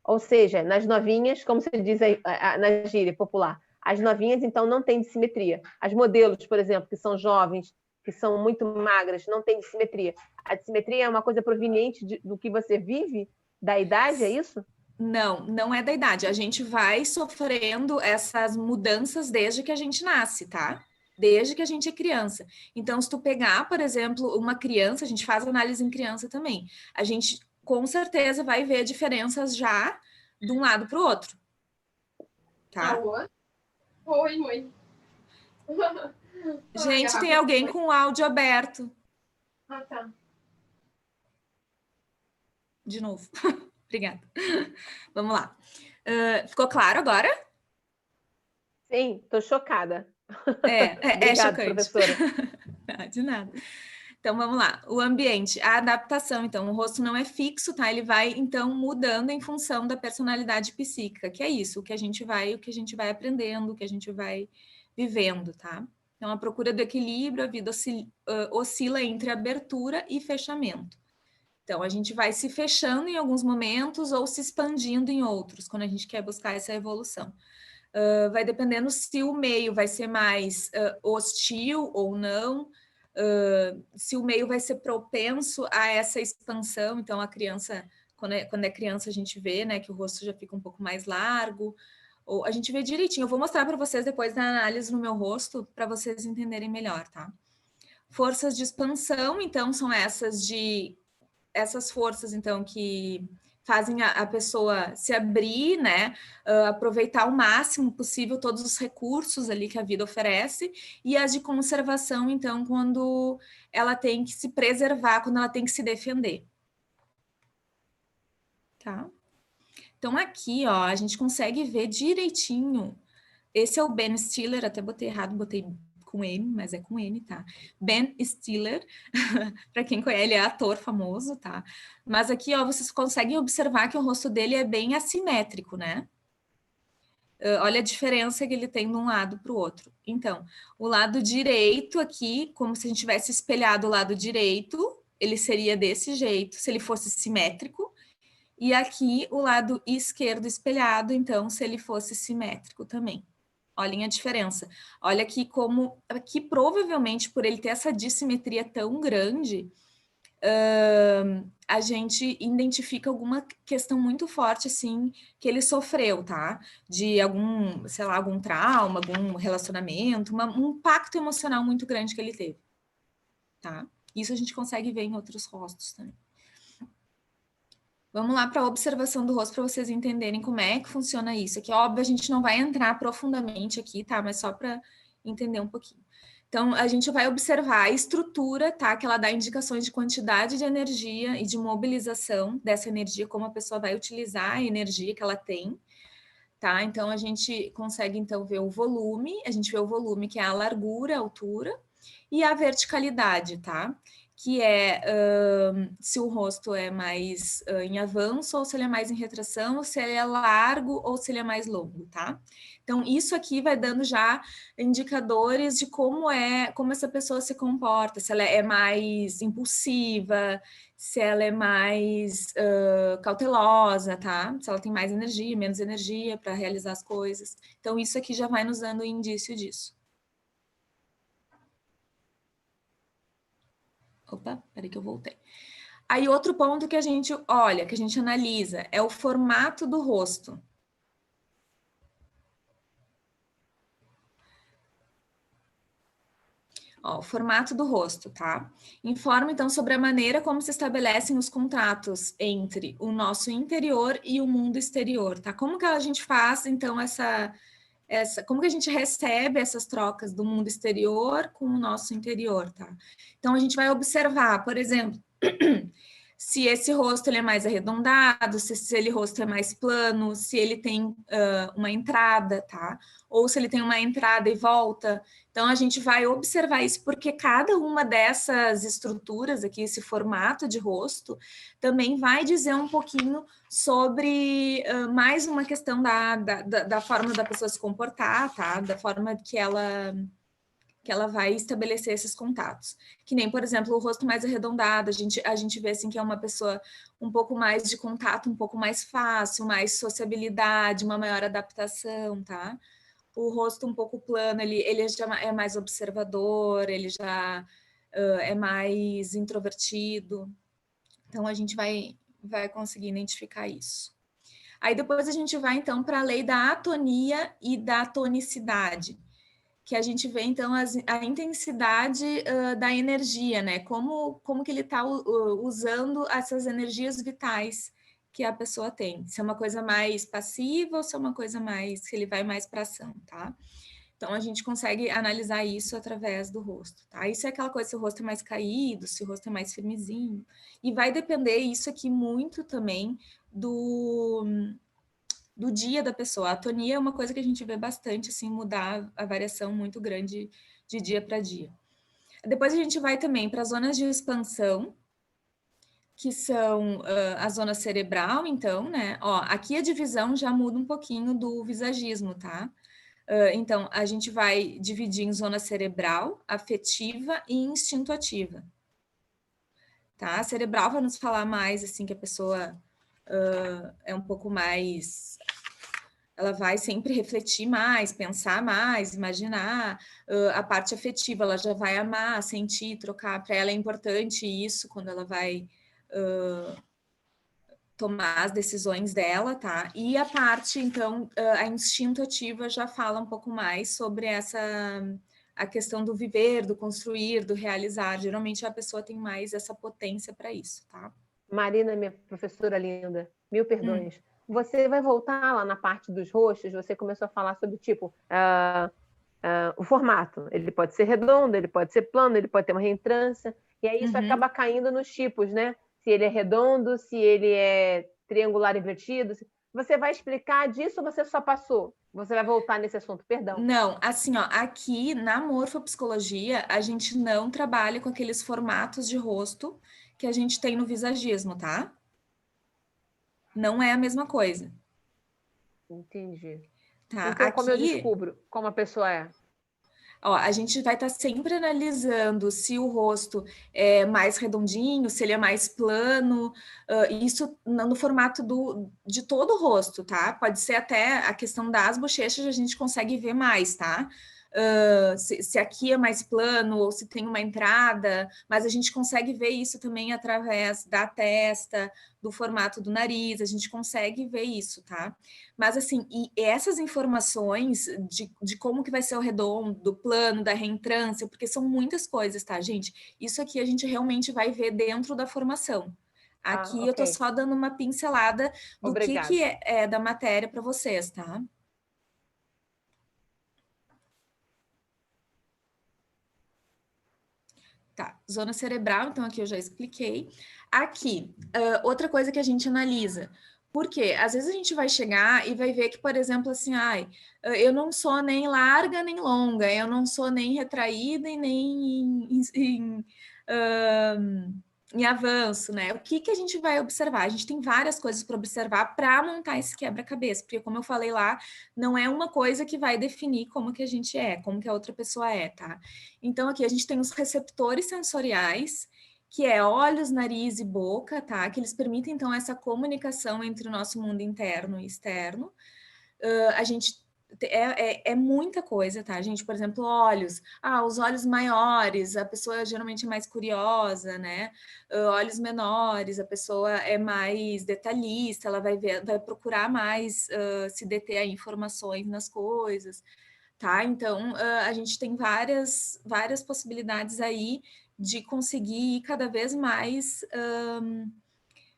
Ou seja, nas novinhas, como se diz aí, na gíria popular, as novinhas então não têm dissimetria. As modelos, por exemplo, que são jovens, que são muito magras, não têm dissimetria. A dissimetria é uma coisa proveniente do que você vive, da idade, é isso? Não, não é da idade. A gente vai sofrendo essas mudanças desde que a gente nasce, tá? Desde que a gente é criança. Então, se tu pegar, por exemplo, uma criança, a gente faz análise em criança também. A gente com certeza vai ver diferenças já de um lado para o outro. Tá? Alô? Oi. Gente, tem alguém com o áudio aberto. Ah, tá. De novo. Obrigada. Vamos lá. Ficou claro agora? Sim, tô chocada. É Obrigada, chocante. professora. Não, de nada. Então, vamos lá. O ambiente, a adaptação. Então, o rosto não é fixo, tá? Ele vai, então, mudando em função da personalidade psíquica, que é isso, o que a gente vai aprendendo, o que a gente vai vivendo, tá? Então, a procura do equilíbrio, a vida oscila entre abertura e fechamento. Então, a gente vai se fechando em alguns momentos ou se expandindo em outros, quando a gente quer buscar essa evolução. Vai dependendo se o meio vai ser mais hostil ou não, se o meio vai ser propenso a essa expansão. Então, a criança, quando é criança, a gente vê, né, que o rosto já fica um pouco mais largo, ou a gente vê direitinho. Eu vou mostrar para vocês depois da análise no meu rosto, para vocês entenderem melhor, tá? Forças de expansão, então, são essas forças, então, que fazem a pessoa se abrir, né? Aproveitar o máximo possível todos os recursos ali que a vida oferece, e as de conservação, então, quando ela tem que se preservar, quando ela tem que se defender. Tá? Então, aqui, ó, a gente consegue ver direitinho. Esse é o Ben Stiller, até botei errado, botei com M, mas é com N, tá? Ben Stiller, para quem conhece, ele é ator famoso, tá? Mas aqui, ó, vocês conseguem observar que o rosto dele é bem assimétrico, né? Olha a diferença que ele tem de um lado para o outro. Então, o lado direito aqui, como se a gente tivesse espelhado o lado direito, ele seria desse jeito, se ele fosse simétrico. E aqui, o lado esquerdo espelhado, então, se ele fosse simétrico também. Olhem a diferença. Olha aqui como, aqui provavelmente por ele ter essa dissimetria tão grande, a gente identifica alguma questão muito forte, assim, que ele sofreu, tá? De algum, sei lá, algum trauma, algum relacionamento, um impacto emocional muito grande que ele teve, tá? Isso a gente consegue ver em outros rostos também. Vamos lá para a observação do rosto para vocês entenderem como é que funciona isso. Aqui, óbvio, a gente não vai entrar profundamente aqui, tá? Mas só para entender um pouquinho. Então, a gente vai observar a estrutura, tá? Que ela dá indicações de quantidade de energia e de mobilização dessa energia, como a pessoa vai utilizar a energia que ela tem, tá? Então, a gente consegue, então, ver o volume. A gente vê o volume, que é a largura, a altura, e a verticalidade, tá? Que é se o rosto é mais em avanço, ou se ele é mais em retração, ou se ele é largo, ou se ele é mais longo, tá? Então, isso aqui vai dando já indicadores de como essa pessoa se comporta, se ela é mais impulsiva, se ela é mais cautelosa, tá? Se ela tem mais energia, menos energia para realizar as coisas. Então, isso aqui já vai nos dando indício disso. Opa, peraí que eu voltei. Aí, outro ponto que a gente olha, que a gente analisa, é o formato do rosto. Ó, o formato do rosto, tá? Informa, então, sobre a maneira como se estabelecem os contatos entre o nosso interior e o mundo exterior, tá? Como que a gente faz, então, como que a gente recebe essas trocas do mundo exterior com o nosso interior, tá? Então, a gente vai observar, por exemplo, se esse rosto ele é mais arredondado, se ele rosto é mais plano, se ele tem uma entrada, tá? Ou se ele tem uma entrada e volta. Então, a gente vai observar isso, porque cada uma dessas estruturas aqui, esse formato de rosto, também vai dizer um pouquinho sobre mais uma questão da forma da pessoa se comportar, tá? Da forma que ela vai estabelecer esses contatos. Que nem, por exemplo, o rosto mais arredondado, a gente vê assim que é uma pessoa um pouco mais de contato, um pouco mais fácil, mais sociabilidade, uma maior adaptação, tá? O rosto um pouco plano, ele já é mais observador, ele já é mais introvertido. Então, a gente vai conseguir identificar isso. Aí, depois a gente vai, então, para a lei da atonia e da tonicidade, que a gente vê, então, a intensidade da energia, né? Como que ele está usando essas energias vitais que a pessoa tem. Se é uma coisa mais passiva ou se é uma coisa mais que ele vai mais para ação, tá? Então, a gente consegue analisar isso através do rosto, tá? Isso é aquela coisa, se o rosto é mais caído, se o rosto é mais firmezinho. E vai depender isso aqui muito também do dia da pessoa. A atonia é uma coisa que a gente vê bastante, assim, mudar a variação muito grande de dia para dia. Depois a gente vai também para as zonas de expansão, que são a zona cerebral, então, né? Ó, aqui a divisão já muda um pouquinho do visagismo, tá? Então, a gente vai dividir em zona cerebral, afetiva e instinto ativa. Tá? A cerebral vai nos falar mais, assim, que a pessoa é um pouco mais... Ela vai sempre refletir mais, pensar mais, imaginar. A parte afetiva, ela já vai amar, sentir, trocar. Para ela é importante isso quando ela vai tomar as decisões dela, tá? E a parte, então, a instinto ativa já fala um pouco mais sobre a questão do viver, do construir, do realizar. Geralmente a pessoa tem mais essa potência para isso, tá? Marina, minha professora linda, mil perdões. Você vai voltar lá na parte dos rostos, você começou a falar sobre, tipo, o formato. Ele pode ser redondo, ele pode ser plano, ele pode ter uma reentrância, e aí isso acaba caindo nos tipos, né? Se ele é redondo, se ele é triangular invertido. Você vai explicar disso ou você só passou? Você vai voltar nesse assunto, perdão. Não, assim, ó, aqui na morfopsicologia, a gente não trabalha com aqueles formatos de rosto que a gente tem no visagismo, tá? Não é a mesma coisa. Entendi. Tá? Então, como eu Aqui, descubro como a pessoa é? ó, a gente vai estar sempre analisando se o rosto é mais redondinho, se ele é mais plano, isso no formato de todo o rosto, tá? Pode ser até a questão das bochechas, a gente consegue ver mais, tá? Se aqui é mais plano ou se tem uma entrada, mas a gente consegue ver isso também através da testa, do formato do nariz, a gente consegue ver isso, tá? Mas assim, e essas informações de como que vai ser o redondo, do plano, da reentrância, porque são muitas coisas, tá, gente? Isso aqui a gente realmente vai ver dentro da formação. Aqui eu tô Ok. só dando uma pincelada do Obrigada. que é da matéria para vocês, tá? Tá, zona cerebral, então aqui eu já expliquei. Aqui, outra coisa que a gente analisa. Por quê? Às vezes a gente vai chegar e vai ver que, por exemplo, assim, eu não sou nem larga nem longa, eu não sou nem retraída e nem em avanço, né? O que a gente vai observar? A gente tem várias coisas para observar para montar esse quebra-cabeça, porque como eu falei lá, não é uma coisa que vai definir como que a gente é, como que a outra pessoa é, tá? Então aqui a gente tem os receptores sensoriais, que é olhos, nariz e boca, tá? Que eles permitem então essa comunicação entre o nosso mundo interno e externo. A gente é muita coisa, tá, gente? Por exemplo, olhos. Os olhos maiores, a pessoa geralmente é mais curiosa, né? Olhos menores, a pessoa é mais detalhista, ela vai procurar mais se deter a informações nas coisas, tá? Então, a gente tem várias possibilidades aí de conseguir ir cada vez mais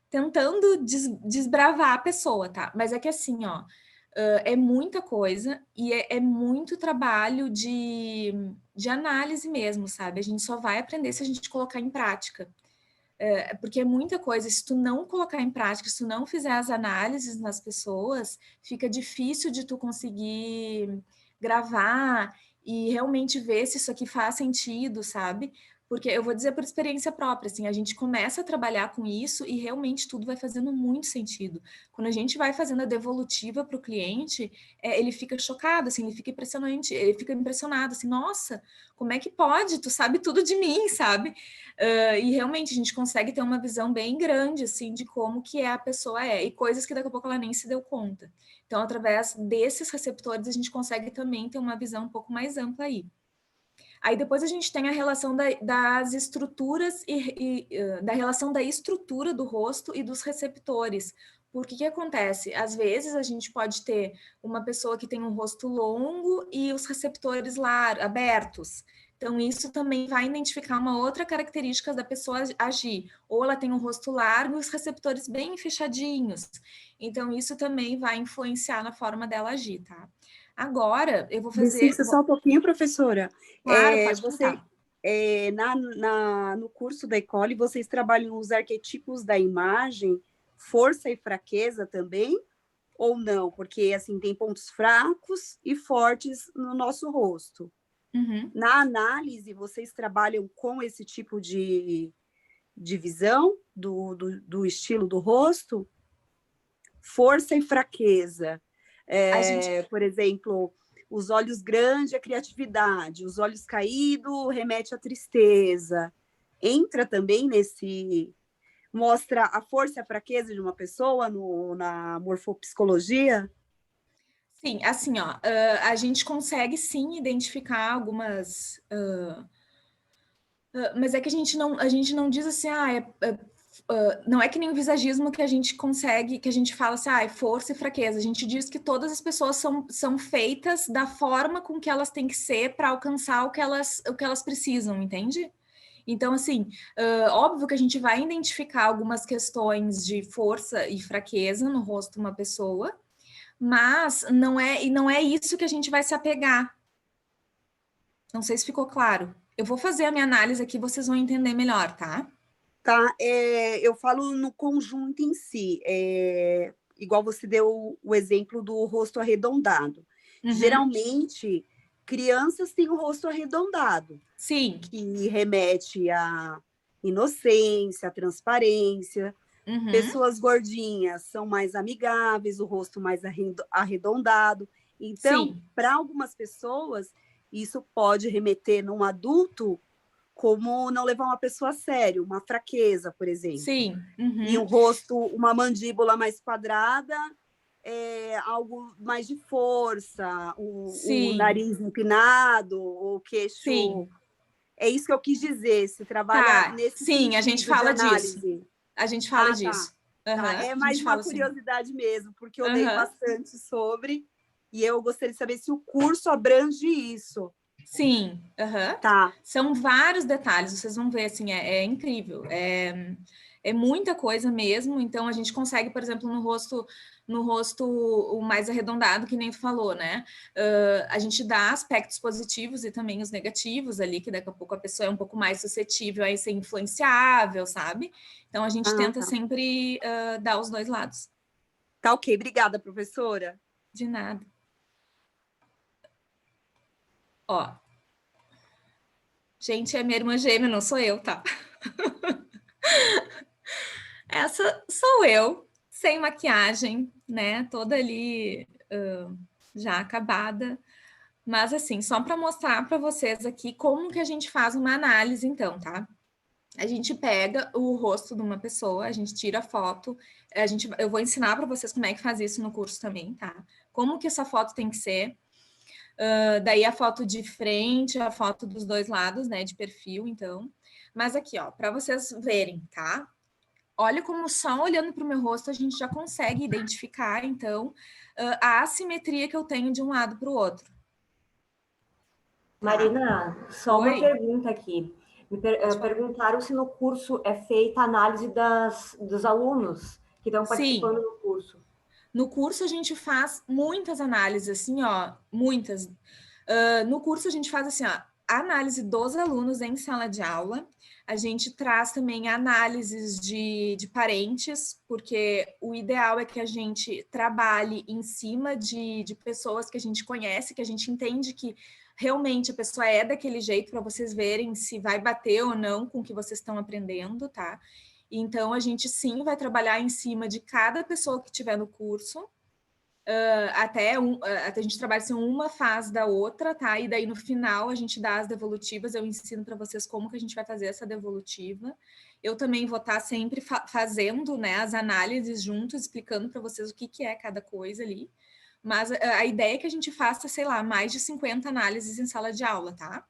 tentando desbravar a pessoa, tá? Mas é que assim, ó, é muita coisa e é muito trabalho de análise mesmo, sabe? A gente só vai aprender se a gente colocar em prática. Porque é muita coisa, se tu não colocar em prática, se tu não fizer as análises nas pessoas, fica difícil de tu conseguir gravar e realmente ver se isso aqui faz sentido, sabe? Porque eu vou dizer por experiência própria, assim, a gente começa a trabalhar com isso e realmente tudo vai fazendo muito sentido. Quando a gente vai fazendo a devolutiva para o cliente, ele fica chocado, assim, ele fica impressionante, ele fica impressionado, assim, nossa, como é que pode? Tu sabe tudo de mim, sabe? E realmente a gente consegue ter uma visão bem grande, assim, de como que a pessoa é, e coisas que daqui a pouco ela nem se deu conta. Então, através desses receptores, a gente consegue também ter uma visão um pouco mais ampla aí. Aí depois a gente tem a relação das estruturas da relação da estrutura do rosto e dos receptores. Porque que acontece? Às vezes a gente pode ter uma pessoa que tem um rosto longo e os receptores abertos. Então, isso também vai identificar uma outra característica da pessoa agir. Ou ela tem um rosto largo e os receptores bem fechadinhos. Então, isso também vai influenciar na forma dela agir, tá? Agora, eu vou fazer... Licença só um pouquinho, professora. Claro, pode contar. No curso da Ecole, vocês trabalham os arquetipos da imagem, força e fraqueza também? ou não? Porque, assim, tem pontos fracos e fortes no nosso rosto. Uhum. Na análise, vocês trabalham com esse tipo de visão do estilo do rosto? Força e fraqueza. Por exemplo, os olhos grandes, a criatividade, os olhos caídos remete à tristeza. Entra também nesse... Mostra a força e a fraqueza de uma pessoa na morfopsicologia? Sim, assim, ó, a gente consegue sim identificar algumas. Mas é que a gente não diz assim, não é que nem o visagismo que a gente consegue, que a gente fala assim, é força e fraqueza. A gente diz que todas as pessoas são feitas da forma com que elas têm que ser para alcançar o que elas precisam, entende? Então, assim, óbvio que a gente vai identificar algumas questões de força e fraqueza no rosto de uma pessoa, mas não é isso que a gente vai se apegar. Não sei se ficou claro. Eu vou fazer a minha análise aqui, vocês vão entender melhor, tá? Tá, eu falo no conjunto em si, igual você deu o exemplo do rosto arredondado. Uhum. Geralmente, crianças têm o rosto arredondado, Sim. que remete à inocência, à transparência. Uhum. Pessoas gordinhas são mais amigáveis, o rosto mais arredondado. Então, para algumas pessoas, isso pode remeter num adulto como não levar uma pessoa a sério, uma fraqueza, por exemplo. Sim. Uhum. E um rosto, uma mandíbula mais quadrada, algo mais de força, o nariz empinado, o queixo... Sim. É isso que eu quis dizer, se trabalha nesse sentido a gente fala de análise. Disso. A gente fala disso. Tá. Uhum. É mais uma curiosidade mesmo, porque eu leio bastante sobre, e eu gostaria de saber se o curso abrange isso. Sim, Tá. São vários detalhes, vocês vão ver, assim, é incrível, é muita coisa mesmo. Então a gente consegue, por exemplo, no rosto o mais arredondado, que nem tu falou, né? A gente dá aspectos positivos e também os negativos ali, que daqui a pouco a pessoa é um pouco mais suscetível a ser influenciável, sabe? Então a gente tenta sempre dar os dois lados. Tá, ok. Obrigada, professora. De nada. Ó. Gente, é minha irmã gêmea, não sou eu, tá? Essa sou eu, sem maquiagem, né? Toda ali já acabada. Mas, assim, só para mostrar para vocês aqui como que a gente faz uma análise, então, tá? A gente pega o rosto de uma pessoa, a gente tira a foto, eu vou ensinar para vocês como é que faz isso no curso também, tá? Como que essa foto tem que ser. Daí a foto de frente, a foto dos dois lados, né, de perfil, então. Mas aqui, ó, para vocês verem, tá? Olha como só olhando para o meu rosto a gente já consegue identificar, então, a assimetria que eu tenho de um lado para o outro. Marina, só uma pergunta aqui. Perguntaram se no curso é feita a análise dos alunos que estão participando do curso. No curso a gente faz muitas análises, assim, ó, muitas. No curso a gente faz assim, ó, a análise dos alunos em sala de aula. A gente traz também análises de parentes, porque o ideal é que a gente trabalhe em cima de pessoas que a gente conhece, que a gente entende que realmente a pessoa é daquele jeito, para vocês verem se vai bater ou não com o que vocês estão aprendendo, tá? Então, a gente sim vai trabalhar em cima de cada pessoa que tiver no curso, até a gente trabalha assim, uma fase da outra, tá? E daí no final a gente dá as devolutivas, eu ensino para vocês como que a gente vai fazer essa devolutiva. Eu também vou estar sempre fazendo, né, as análises juntos, explicando para vocês o que é cada coisa ali. Mas a ideia é que a gente faça, sei lá, mais de 50 análises em sala de aula, tá?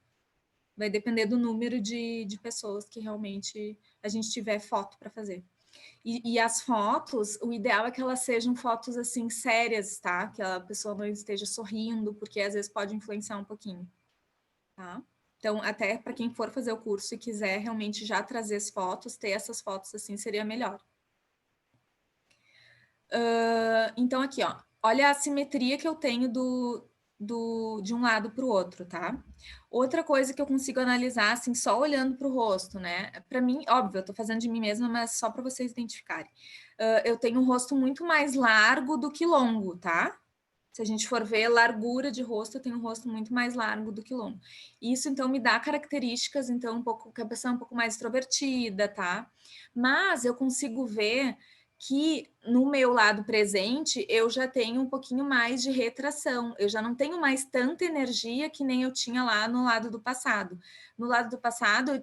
Vai depender do número de pessoas que realmente a gente tiver foto para fazer. E as fotos, o ideal é que elas sejam fotos assim sérias, tá? Que a pessoa não esteja sorrindo, porque às vezes pode influenciar um pouquinho, tá? Então, até para quem for fazer o curso e quiser realmente já trazer as fotos, ter essas fotos assim seria melhor. Então, aqui, ó, olha a simetria que eu tenho de um lado para o outro, tá? Outra coisa que eu consigo analisar, assim, só olhando para o rosto, né? Para mim, óbvio, eu tô fazendo de mim mesma, mas só para vocês identificarem. Eu tenho um rosto muito mais largo do que longo, tá? Se a gente for ver largura de rosto, eu tenho um rosto muito mais largo do que longo. Isso, então, me dá características, então, um pouco, que a pessoa é um pouco mais extrovertida, tá? Mas eu consigo ver que no meu lado presente, eu já tenho um pouquinho mais de retração. Eu já não tenho mais tanta energia que nem eu tinha lá no lado do passado. No lado do passado,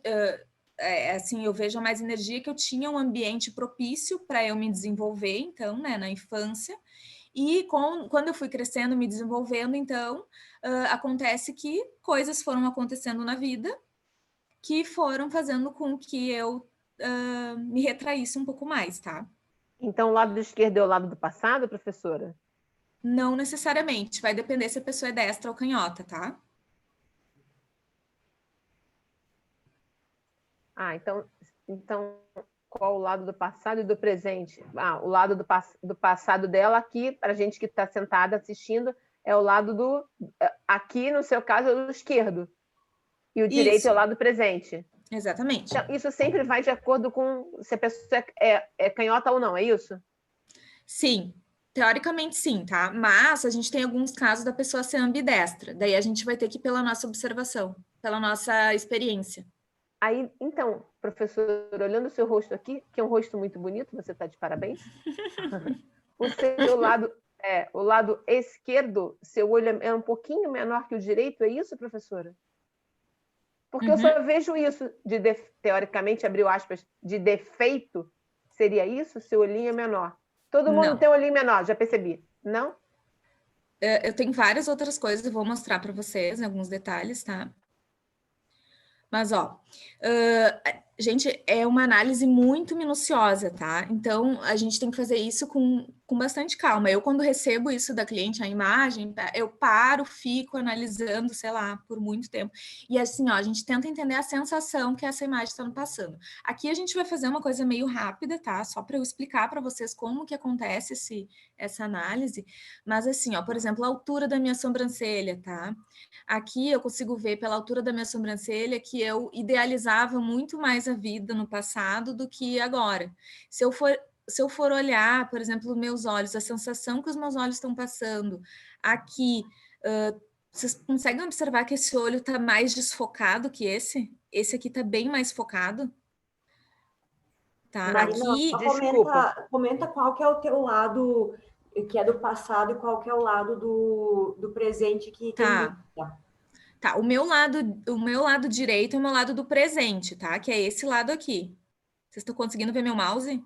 assim, eu vejo mais energia, que eu tinha um ambiente propício para eu me desenvolver, então, né, na infância. E quando eu fui crescendo, me desenvolvendo, então, acontece que coisas foram acontecendo na vida que foram fazendo com que eu me retraísse um pouco mais, tá? Então, o lado esquerdo é o lado do passado, professora? Não necessariamente, vai depender se a pessoa é destra ou canhota, tá? Então qual o lado do passado e do presente? O lado do passado dela aqui, para a gente que está sentada assistindo, é o lado do... Aqui, no seu caso, é o esquerdo. E o direito é o lado presente. Exatamente. Então, isso sempre vai de acordo com se a pessoa é canhota ou não, é isso? Sim, teoricamente sim, tá? Mas a gente tem alguns casos da pessoa ser ambidestra. Daí a gente vai ter que ir pela nossa observação, pela nossa experiência. Aí, então, professor, olhando o seu rosto aqui, que é um rosto muito bonito, você está de parabéns. O lado esquerdo, seu olho é um pouquinho menor que o direito, é isso, professora? Porque eu só vejo isso, teoricamente, abriu aspas, de defeito, seria isso? Seu olhinho é menor. Todo mundo tem um olhinho menor, já percebi. Não? Eu tenho várias outras coisas, eu vou mostrar para vocês, alguns detalhes, tá? Mas, ó, gente, é uma análise muito minuciosa, tá? Então, a gente tem que fazer isso com bastante calma. Eu, quando recebo isso da cliente, a imagem, eu paro, fico analisando, sei lá, por muito tempo. E assim, ó, a gente tenta entender a sensação que essa imagem está me passando. Aqui a gente vai fazer uma coisa meio rápida, tá? Só para eu explicar para vocês como que acontece essa análise. Mas assim, ó, por exemplo, a altura da minha sobrancelha, tá? Aqui eu consigo ver pela altura da minha sobrancelha que eu idealizava muito mais a vida no passado do que agora. Se eu for olhar, por exemplo, meus olhos, a sensação que os meus olhos estão passando aqui, vocês conseguem observar que esse olho está mais desfocado que esse? Esse aqui está bem mais focado. Tá, Marina, aqui, comenta qual que é o teu lado que é do passado e qual que é o lado do presente que tem. Tá, o meu lado direito é o meu lado do presente, tá? Que é esse lado aqui. Vocês estão conseguindo ver meu mouse?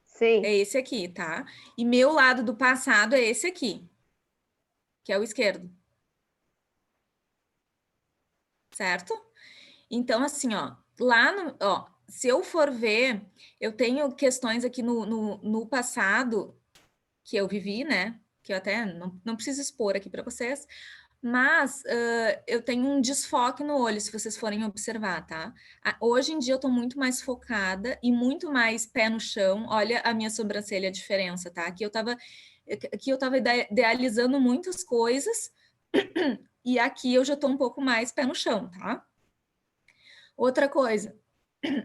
Sim. É esse aqui, tá? E meu lado do passado é esse aqui, que é o esquerdo. Certo? Então, assim, ó, se eu for ver, eu tenho questões aqui no passado que eu vivi, né? Que eu até não preciso expor aqui para vocês, mas eu tenho um desfoque no olho, se vocês forem observar, tá? Hoje em dia eu tô muito mais focada e muito mais pé no chão. Olha a minha sobrancelha, a diferença, tá? Aqui eu tava idealizando muitas coisas e aqui eu já tô um pouco mais pé no chão, tá? Outra coisa,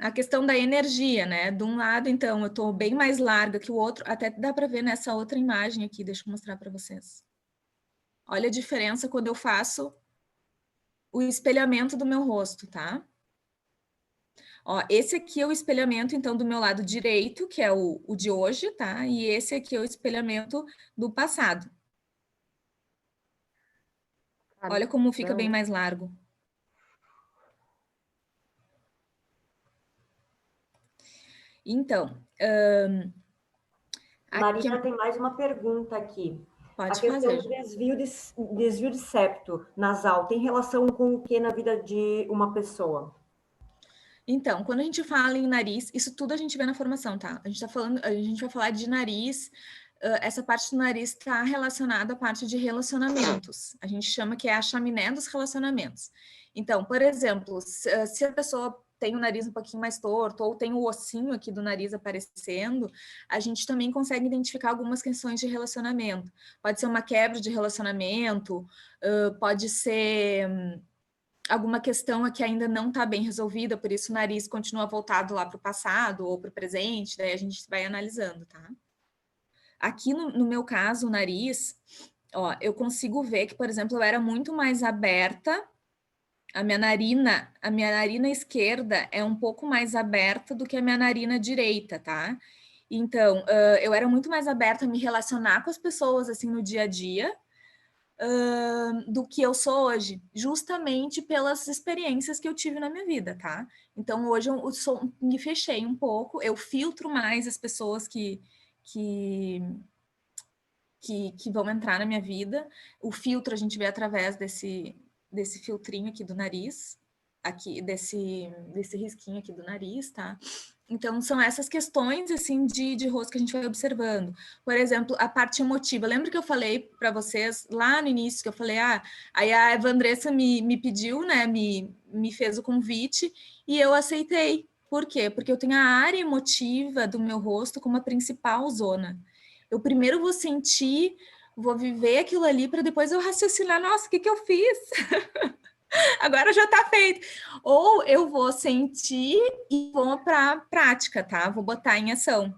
a questão da energia, né? De um lado, então, eu tô bem mais larga que o outro, até dá para ver nessa outra imagem aqui, deixa eu mostrar para vocês. Olha a diferença quando eu faço o espelhamento do meu rosto, tá? Ó, esse aqui é o espelhamento, então, do meu lado direito, que é o de hoje, tá? E esse aqui é o espelhamento do passado. Olha como fica bem mais largo. Então, Marina, tem mais uma pergunta aqui. Pode a questão fazer. do desvio de septo nasal tem relação com o que na vida de uma pessoa? Então, quando a gente fala em nariz, isso tudo a gente vê na formação, tá? A gente vai falar de nariz, essa parte do nariz está relacionada à parte de relacionamentos. A gente chama que é a chaminé dos relacionamentos. Então, por exemplo, se a pessoa tem o nariz um pouquinho mais torto, ou tem o ossinho aqui do nariz aparecendo, a gente também consegue identificar algumas questões de relacionamento. Pode ser uma quebra de relacionamento, pode ser alguma questão que ainda não está bem resolvida, por isso o nariz continua voltado lá para o passado ou para o presente, daí a gente vai analisando, tá? Aqui no meu caso, o nariz, ó, eu consigo ver que, por exemplo, eu era muito mais aberta. A minha narina esquerda é um pouco mais aberta do que a minha narina direita, tá? Então, eu era muito mais aberta a me relacionar com as pessoas, assim, no dia a dia, do que eu sou hoje, justamente pelas experiências que eu tive na minha vida, tá? Então, hoje me fechei um pouco, eu filtro mais as pessoas que vão entrar na minha vida. O filtro a gente vê através desse filtrinho aqui do nariz, aqui desse risquinho aqui do nariz, tá? Então, são essas questões, assim, de rosto que a gente vai observando. Por exemplo, a parte emotiva. Lembra que eu falei para vocês lá no início, que eu falei, aí a Evandressa me pediu, né, me fez o convite, e eu aceitei. Por quê? Porque eu tenho a área emotiva do meu rosto como a principal zona. Eu primeiro vou sentir, vou viver aquilo ali, para depois eu raciocinar, nossa, o que eu fiz? Agora já está feito. Ou eu vou sentir e vou para a prática, tá? Vou botar em ação.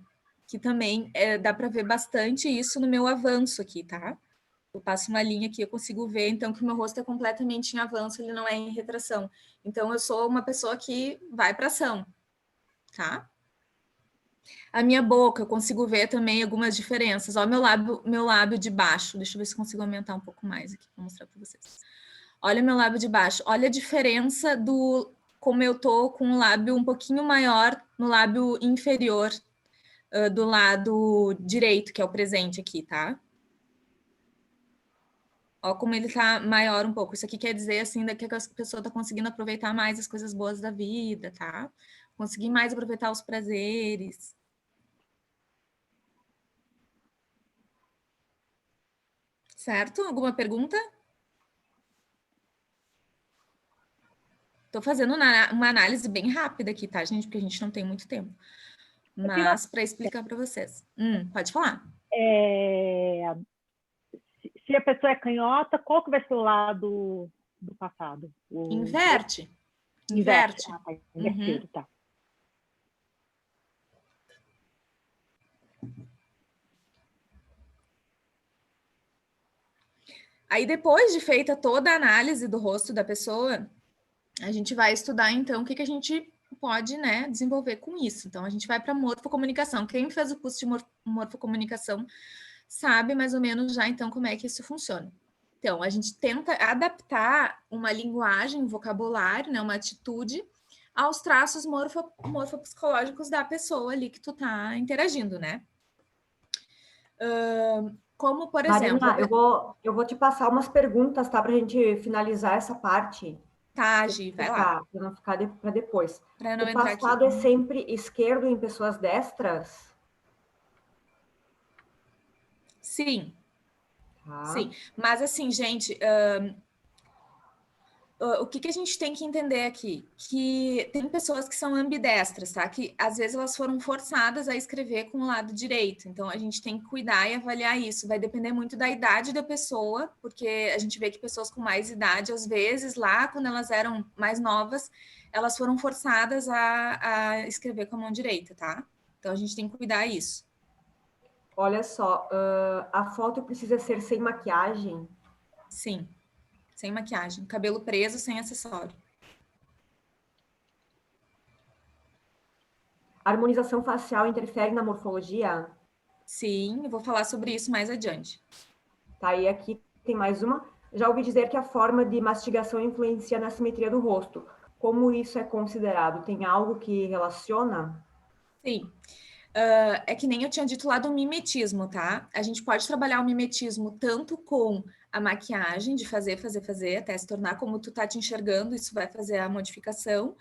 Que também dá para ver bastante isso no meu avanço aqui, tá? Eu passo uma linha aqui, eu consigo ver, então, que o meu rosto é completamente em avanço, ele não é em retração. Então, eu sou uma pessoa que vai para ação, tá? A minha boca, eu consigo ver também algumas diferenças. Ó, meu lábio de baixo. Deixa eu ver se consigo aumentar um pouco mais aqui para mostrar para vocês. Olha meu lábio de baixo. Olha a diferença do como eu tô com o lábio um pouquinho maior no lábio inferior do lado direito, que é o presente aqui, tá? Ó como ele tá maior um pouco. Isso aqui quer dizer, assim, que a pessoa tá conseguindo aproveitar mais as coisas boas da vida, tá? Conseguir mais aproveitar os prazeres. Certo? Alguma pergunta? Tô fazendo uma análise bem rápida aqui, tá, gente? Porque a gente não tem muito tempo. Mas para explicar para vocês. Pode falar. Se a pessoa é canhota, qual que vai ser o lado do passado? Inverte. Ah, tá. Invertido, tá. Aí, depois de feita toda a análise do rosto da pessoa, a gente vai estudar, então, o que a gente pode, né, desenvolver com isso. Então, a gente vai para morfocomunicação. Quem fez o curso de morfocomunicação sabe mais ou menos já, então, como é que isso funciona. Então, a gente tenta adaptar uma linguagem, um vocabulário, né, uma atitude, aos traços morfopsicológicos da pessoa ali que tu tá interagindo, né? Como, por exemplo... Marina, eu vou te passar umas perguntas, tá? Para a gente finalizar essa parte. Tá, Gi, vai lá. Para não ficar para depois. Para não o entrar passado aqui. É sempre esquerdo em pessoas destras? Sim. Tá. Sim. Mas assim, gente... o que a gente tem que entender aqui? Que tem pessoas que são ambidestras, tá? Que às vezes elas foram forçadas a escrever com o lado direito. Então a gente tem que cuidar e avaliar isso. Vai depender muito da idade da pessoa, porque a gente vê que pessoas com mais idade, às vezes, lá quando elas eram mais novas, elas foram forçadas a escrever com a mão direita, tá? Então a gente tem que cuidar isso. Olha só, a foto precisa ser sem maquiagem? Sim. Sem maquiagem, cabelo preso, sem acessório. A harmonização facial interfere na morfologia? Sim, eu vou falar sobre isso mais adiante. Tá, e aqui tem mais uma. Já ouvi dizer que a forma de mastigação influencia na simetria do rosto. Como isso é considerado? Tem algo que relaciona? Sim. É que nem eu tinha dito lá do mimetismo, tá? A gente pode trabalhar o mimetismo tanto com a maquiagem, de fazer, até se tornar como tu tá te enxergando, isso vai fazer a modificação.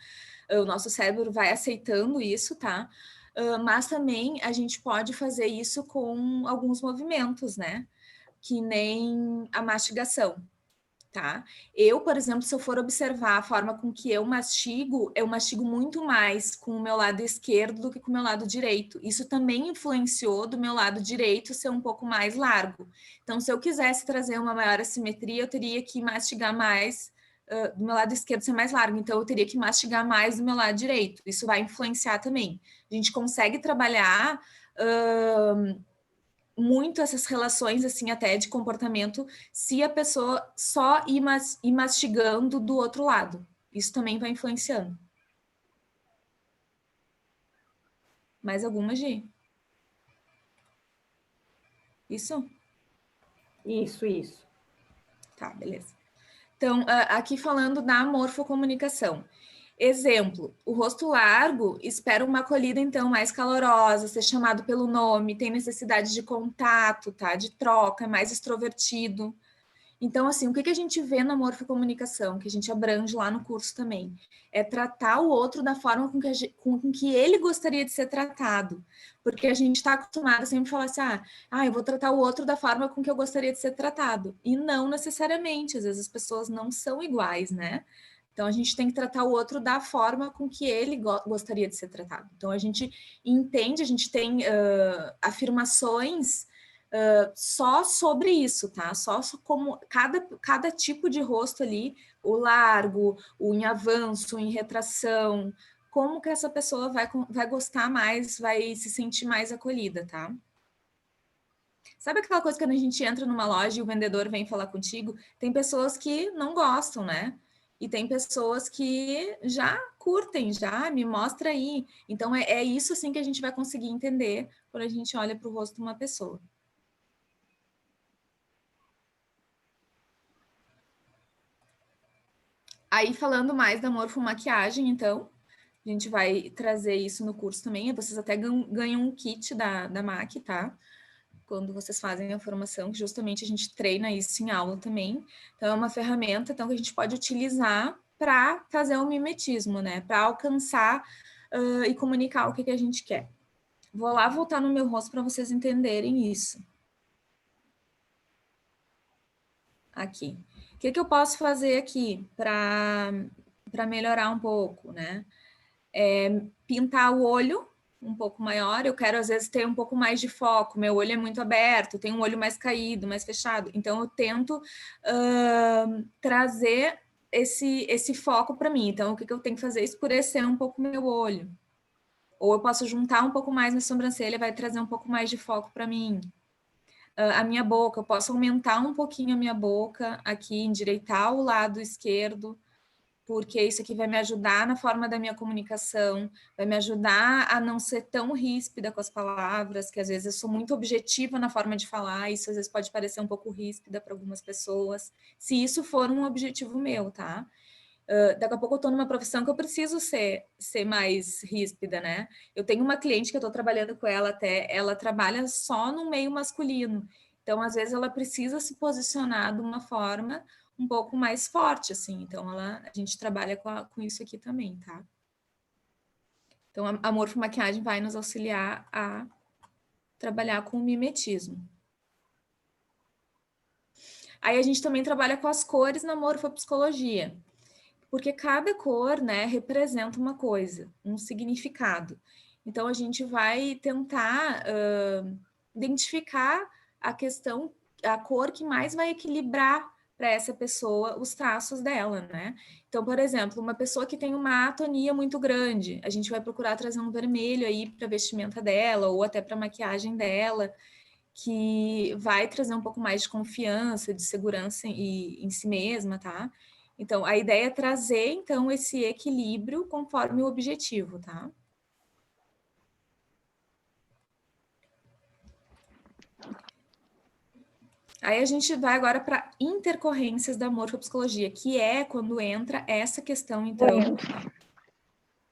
O nosso cérebro vai aceitando isso, tá? Mas também a gente pode fazer isso com alguns movimentos, né? Que nem a mastigação, tá? Eu, por exemplo, se eu for observar a forma com que eu mastigo muito mais com o meu lado esquerdo do que com o meu lado direito. Isso também influenciou do meu lado direito ser um pouco mais largo. Então, se eu quisesse trazer uma maior assimetria, eu teria que mastigar mais do meu lado esquerdo ser mais largo. Então, eu teria que mastigar mais do meu lado direito. Isso vai influenciar também. A gente consegue trabalhar muito essas relações, assim, até de comportamento, se a pessoa só ir mastigando do outro lado. Isso também vai influenciando. Mais alguma, Gi? Isso? Isso. Tá, beleza. Então, aqui falando da morfocomunicação. Exemplo, o rosto largo espera uma acolhida, então, mais calorosa, ser chamado pelo nome, tem necessidade de contato, tá? De troca, é mais extrovertido. Então, assim, o que a gente vê na morfocomunicação, que a gente abrange lá no curso também, é tratar o outro da forma com que ele gostaria de ser tratado. Porque a gente está acostumado a sempre falar assim, eu vou tratar o outro da forma com que eu gostaria de ser tratado. E não necessariamente, às vezes as pessoas não são iguais, né? Então, a gente tem que tratar o outro da forma com que ele gostaria de ser tratado. Então, a gente entende, a gente tem afirmações só sobre isso, tá? Só como cada tipo de rosto ali, o largo, o em avanço, em retração, como que essa pessoa vai gostar mais, vai se sentir mais acolhida, tá? Sabe aquela coisa que quando a gente entra numa loja e o vendedor vem falar contigo? Tem pessoas que não gostam, né? E tem pessoas que já curtem, já me mostra aí. Então, é isso assim que a gente vai conseguir entender quando a gente olha para o rosto de uma pessoa. Aí, falando mais da morfomaquiagem, então, a gente vai trazer isso no curso também. Vocês até ganham um kit da MAC, tá? Quando vocês fazem a formação, que justamente a gente treina isso em aula também. Então, é uma ferramenta então, que a gente pode utilizar para fazer o mimetismo, né? Para alcançar e comunicar o que a gente quer. Vou lá voltar no meu rosto para vocês entenderem isso. Aqui. O que eu posso fazer aqui para melhorar um pouco, né? Pintar o olho um pouco maior, eu quero às vezes ter um pouco mais de foco, meu olho é muito aberto, tem um olho mais caído, mais fechado, então eu tento trazer esse foco para mim. Então, o que eu tenho que fazer? Escurecer um pouco meu olho. Ou eu posso juntar um pouco mais minha sobrancelha, vai trazer um pouco mais de foco para mim. A minha boca, eu posso aumentar um pouquinho a minha boca aqui, endireitar o lado esquerdo, porque isso aqui vai me ajudar na forma da minha comunicação, vai me ajudar a não ser tão ríspida com as palavras, que às vezes eu sou muito objetiva na forma de falar, isso às vezes pode parecer um pouco ríspida para algumas pessoas, se isso for um objetivo meu, tá? Daqui a pouco eu estou numa profissão que eu preciso ser mais ríspida, né? Eu tenho uma cliente que eu estou trabalhando com ela até, ela trabalha só no meio masculino, então às vezes ela precisa se posicionar de uma forma um pouco mais forte, assim, então a gente trabalha com isso aqui também, tá? Então a morfomaquiagem vai nos auxiliar a trabalhar com o mimetismo. Aí a gente também trabalha com as cores na morfopsicologia, porque cada cor, né, representa uma coisa, um significado. Então, a gente vai tentar identificar a cor que mais vai equilibrar para essa pessoa os traços dela, né? Então, por exemplo, uma pessoa que tem uma atonia muito grande, a gente vai procurar trazer um vermelho aí para a vestimenta dela ou até para a maquiagem dela, que vai trazer um pouco mais de confiança, de segurança em si mesma, tá? Então, a ideia é trazer, então, esse equilíbrio conforme o objetivo, tá? Aí a gente vai agora para intercorrências da morfopsicologia, que é quando entra essa questão, então...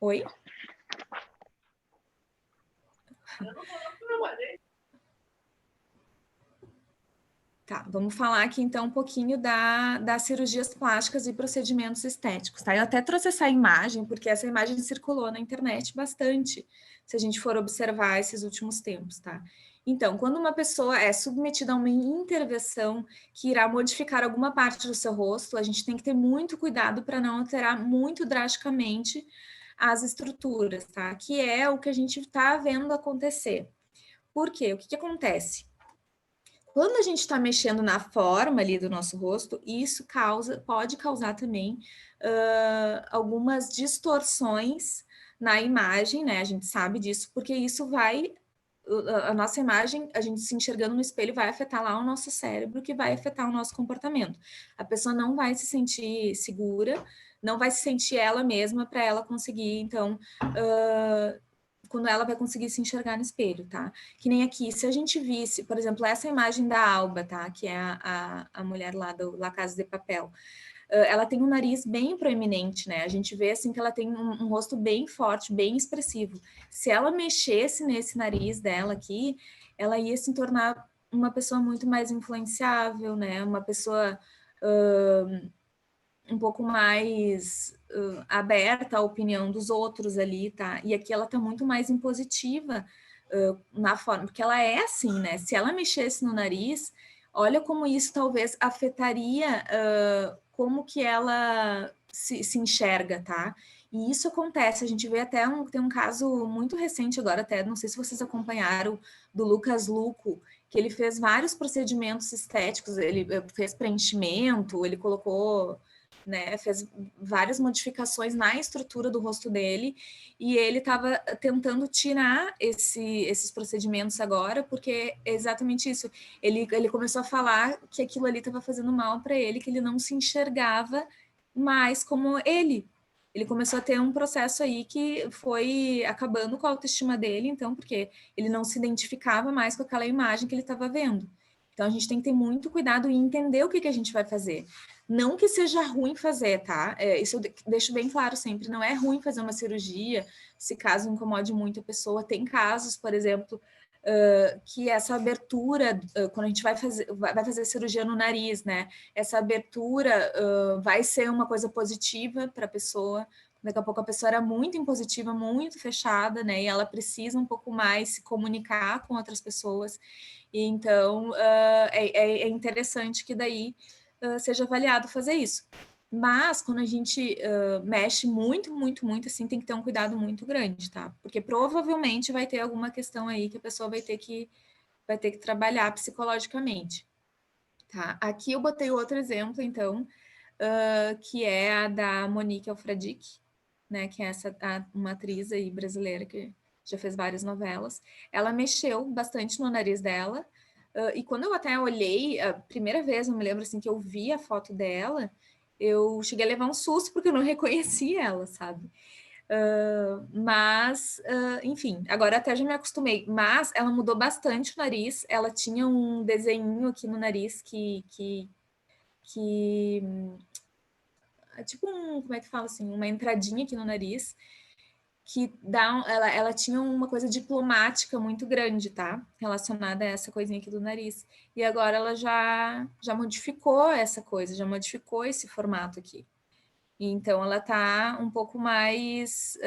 Oi? Tá, vamos falar aqui então um pouquinho das cirurgias plásticas e procedimentos estéticos, tá? Eu até trouxe essa imagem, porque essa imagem circulou na internet bastante, se a gente for observar esses últimos tempos, tá? Então, quando uma pessoa é submetida a uma intervenção que irá modificar alguma parte do seu rosto, a gente tem que ter muito cuidado para não alterar muito drasticamente as estruturas, tá? Que é o que a gente está vendo acontecer. Por quê? O que, que acontece? Quando a gente está mexendo na forma ali do nosso rosto, isso pode causar também algumas distorções na imagem, né? A gente sabe disso, porque isso vai a nossa imagem, a gente se enxergando no espelho, vai afetar lá o nosso cérebro, que vai afetar o nosso comportamento. A pessoa não vai se sentir segura, não vai se sentir ela mesma para ela conseguir, então, quando ela vai conseguir se enxergar no espelho, tá? Que nem aqui, se a gente visse, por exemplo, essa imagem da Alba, tá? Que é a mulher lá do La Casa de Papel. Ela tem um nariz bem proeminente, né? A gente vê assim que ela tem um rosto bem forte, bem expressivo. Se ela mexesse nesse nariz dela aqui, ela ia se tornar uma pessoa muito mais influenciável, né? Uma pessoa um pouco mais aberta à opinião dos outros ali, tá? E aqui ela tá muito mais impositiva na forma, porque ela é assim, né? Se ela mexesse no nariz, olha como isso talvez afetaria como que ela se enxerga, tá? E isso acontece, a gente vê até tem um caso muito recente agora, até não sei se vocês acompanharam, do Lucas Luco, que ele fez vários procedimentos estéticos, ele fez preenchimento, ele colocou, né, fez várias modificações na estrutura do rosto dele, e ele estava tentando tirar esses procedimentos agora, porque é exatamente isso. Ele começou a falar que aquilo ali estava fazendo mal para ele, que ele não se enxergava mais como ele. Ele começou a ter um processo aí que foi acabando com a autoestima dele, então, porque ele não se identificava mais com aquela imagem que ele estava vendo. Então, a gente tem que ter muito cuidado e entender o que, que a gente vai fazer. Não que seja ruim fazer, tá? Isso eu deixo bem claro sempre. Não é ruim fazer uma cirurgia, se caso incomode muito a pessoa. Tem casos, por exemplo, que essa abertura, quando a gente vai fazer cirurgia no nariz, né? Essa abertura vai ser uma coisa positiva para a pessoa. Daqui a pouco a pessoa era muito impositiva, muito fechada, né? E ela precisa um pouco mais se comunicar com outras pessoas. E então é interessante que daí seja avaliado fazer isso. Mas quando a gente mexe muito, muito, muito, assim, tem que ter um cuidado muito grande, tá? Porque provavelmente vai ter alguma questão aí que a pessoa vai ter que trabalhar psicologicamente, tá? Aqui eu botei outro exemplo, então, que é a da Monique Alfradique, né? Que é uma atriz aí brasileira que já fez várias novelas. Ela mexeu bastante no nariz dela, e quando eu até olhei, a primeira vez, eu me lembro assim, que eu vi a foto dela, eu cheguei a levar um susto porque eu não reconheci ela, sabe? Mas, enfim, agora até já me acostumei. Mas ela mudou bastante o nariz, ela tinha um desenho aqui no nariz que tipo como é que fala assim, uma entradinha aqui no nariz, que ela tinha uma coisa diplomática muito grande, tá? Relacionada a essa coisinha aqui do nariz. E agora ela já modificou essa coisa, já modificou esse formato aqui. E então ela tá um pouco mais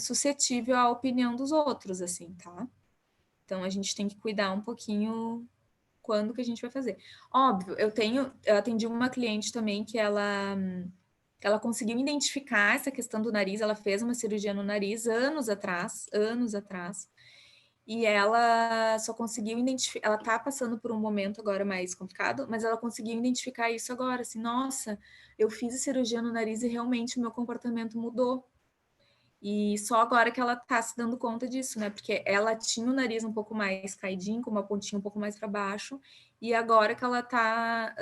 suscetível à opinião dos outros, assim, tá? Então a gente tem que cuidar um pouquinho quando que a gente vai fazer. Óbvio, eu atendi uma cliente também que ela conseguiu identificar essa questão do nariz, ela fez uma cirurgia no nariz anos atrás, e ela só conseguiu identificar, ela tá passando por um momento agora mais complicado, mas ela conseguiu identificar isso agora, assim, nossa, eu fiz a cirurgia no nariz e realmente o meu comportamento mudou. E só agora que ela tá se dando conta disso, né? Porque ela tinha o nariz um pouco mais caidinho, com uma pontinha um pouco mais para baixo, e agora que ela tá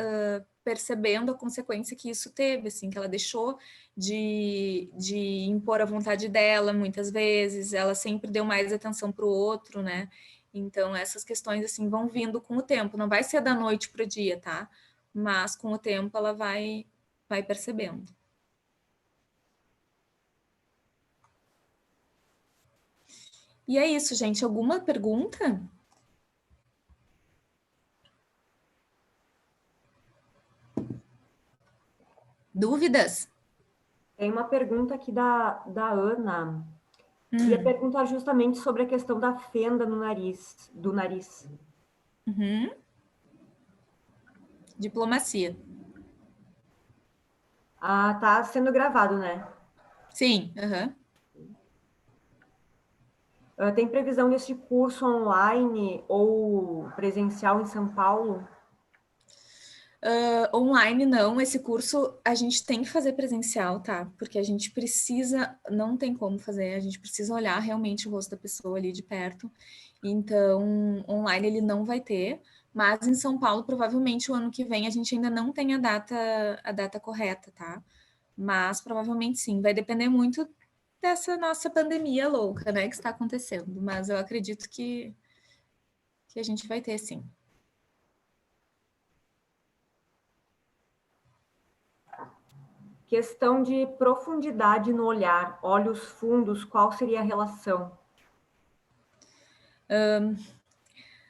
percebendo a consequência que isso teve, assim, que ela deixou de impor a vontade dela muitas vezes, ela sempre deu mais atenção para o outro, né? Então, essas questões, assim, vão vindo com o tempo, não vai ser da noite para o dia, tá? Mas com o tempo ela vai percebendo. E é isso, gente. Alguma pergunta? Dúvidas? Tem uma pergunta aqui da Ana. Ia perguntar justamente sobre a questão da fenda no nariz, do nariz. Uhum. Diplomacia. Ah, tá sendo gravado, né? Sim, aham. Tem previsão desse curso online ou presencial em São Paulo? Online não, esse curso a gente tem que fazer presencial, tá? Porque a gente precisa, não tem como fazer, a gente precisa olhar realmente o rosto da pessoa ali de perto. Então, online ele não vai ter, mas em São Paulo, provavelmente o ano que vem a gente ainda não tem a data correta, tá? Mas provavelmente sim, vai depender muito dessa nossa pandemia louca, né, que está acontecendo. Mas eu acredito que a gente vai ter sim. Questão de profundidade no olhar, olhos fundos, qual seria a relação?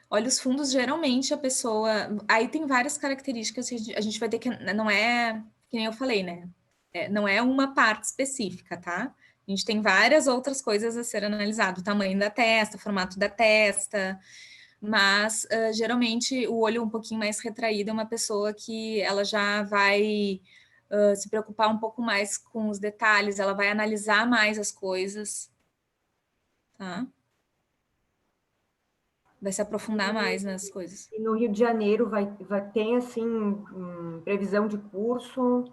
Olhos fundos, geralmente a pessoa. Aí tem várias características que a gente vai ter que. Não é. Que nem eu falei, né? Não é uma parte específica, tá? A gente tem várias outras coisas a ser analisado: o tamanho da testa, o formato da testa. Mas geralmente o olho um pouquinho mais retraído é uma pessoa que ela já vai se preocupar um pouco mais com os detalhes, ela vai analisar mais as coisas, tá? Vai se aprofundar mais nas coisas. E no Rio de Janeiro vai ter, assim, previsão de curso,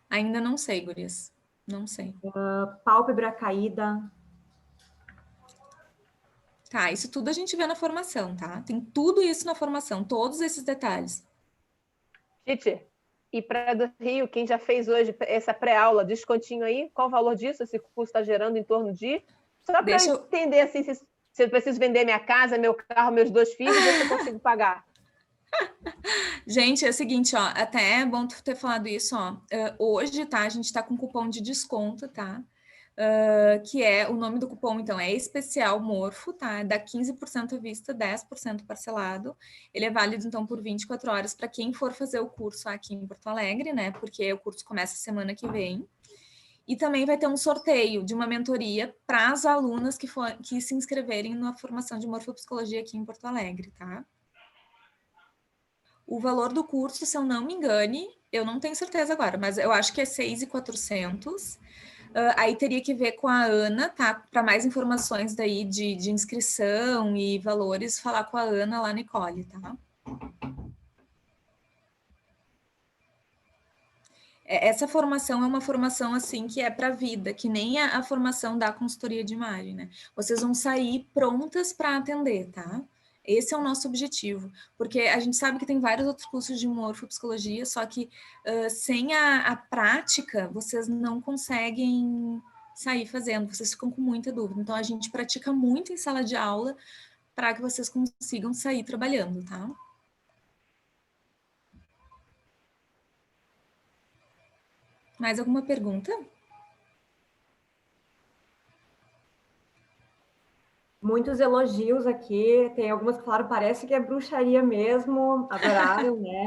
Ainda não sei, gurias. Não sei. pálpebra caída. Tá, isso tudo a gente vê na formação, tá? Tem tudo isso na formação, todos esses detalhes. Titi, e para do Rio, quem já fez hoje essa pré-aula, descontinho aí, qual o valor disso? Esse curso está gerando em torno de... Só para Deixa eu eu. entender, assim, se eu preciso vender minha casa, meu carro, meus 2 filhos, ou se eu consigo pagar. Gente, é o seguinte, ó, até é bom tu ter falado isso, ó. Hoje, tá, a gente tá com cupom de desconto, tá? Que é, o nome do cupom, então, é Especial Morfo, tá? Dá 15% à vista, 10% parcelado. Ele é válido, então, por 24 horas para quem for fazer o curso aqui em Porto Alegre, né? Porque o curso começa semana que vem. E também vai ter um sorteio de uma mentoria para as alunas que se inscreverem na formação de morfopsicologia aqui em Porto Alegre, tá? O valor do curso, se eu não me engane, eu não tenho certeza agora, mas eu acho que é 6.400. Aí teria que ver com a Ana, tá? Para mais informações daí de inscrição e valores, falar com a Ana lá, Nicole, tá? Essa formação é uma formação assim que é para a vida, que nem a formação da consultoria de imagem, né? Vocês vão sair prontas para atender, tá? Esse é o nosso objetivo, porque a gente sabe que tem vários outros cursos de morfopsicologia, só que sem a prática vocês não conseguem sair fazendo, vocês ficam com muita dúvida. Então a gente pratica muito em sala de aula para que vocês consigam sair trabalhando, tá? Mais alguma pergunta? Muitos elogios aqui, tem algumas que falaram, parece que é bruxaria mesmo, adoraram, né?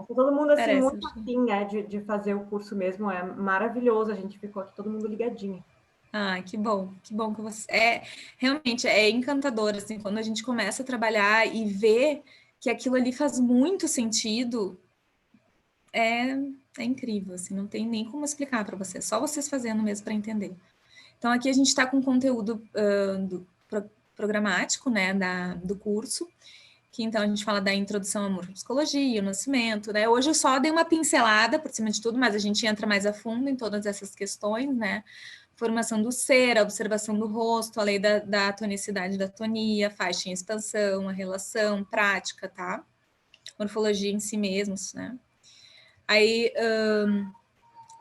Todo mundo, assim, Parece. muito afim, né, de fazer o curso mesmo, é maravilhoso, a gente ficou aqui todo mundo ligadinho. Ah, que bom que você. Realmente é encantador, assim, quando a gente começa a trabalhar e vê que aquilo ali faz muito sentido, é, é incrível, assim, não tem nem como explicar para vocês, só vocês fazendo mesmo para entender. Então, aqui a gente está com conteúdo programático, né, do curso, que então a gente fala da introdução à morfopsicologia, o nascimento, né? Hoje eu só dei uma pincelada por cima de tudo, mas a gente entra mais a fundo em todas essas questões, né? Formação do ser, a observação do rosto, a lei da tonicidade da tonia, faixa em expansão, a relação, prática, tá? Morfologia em si mesmos, né? Aí,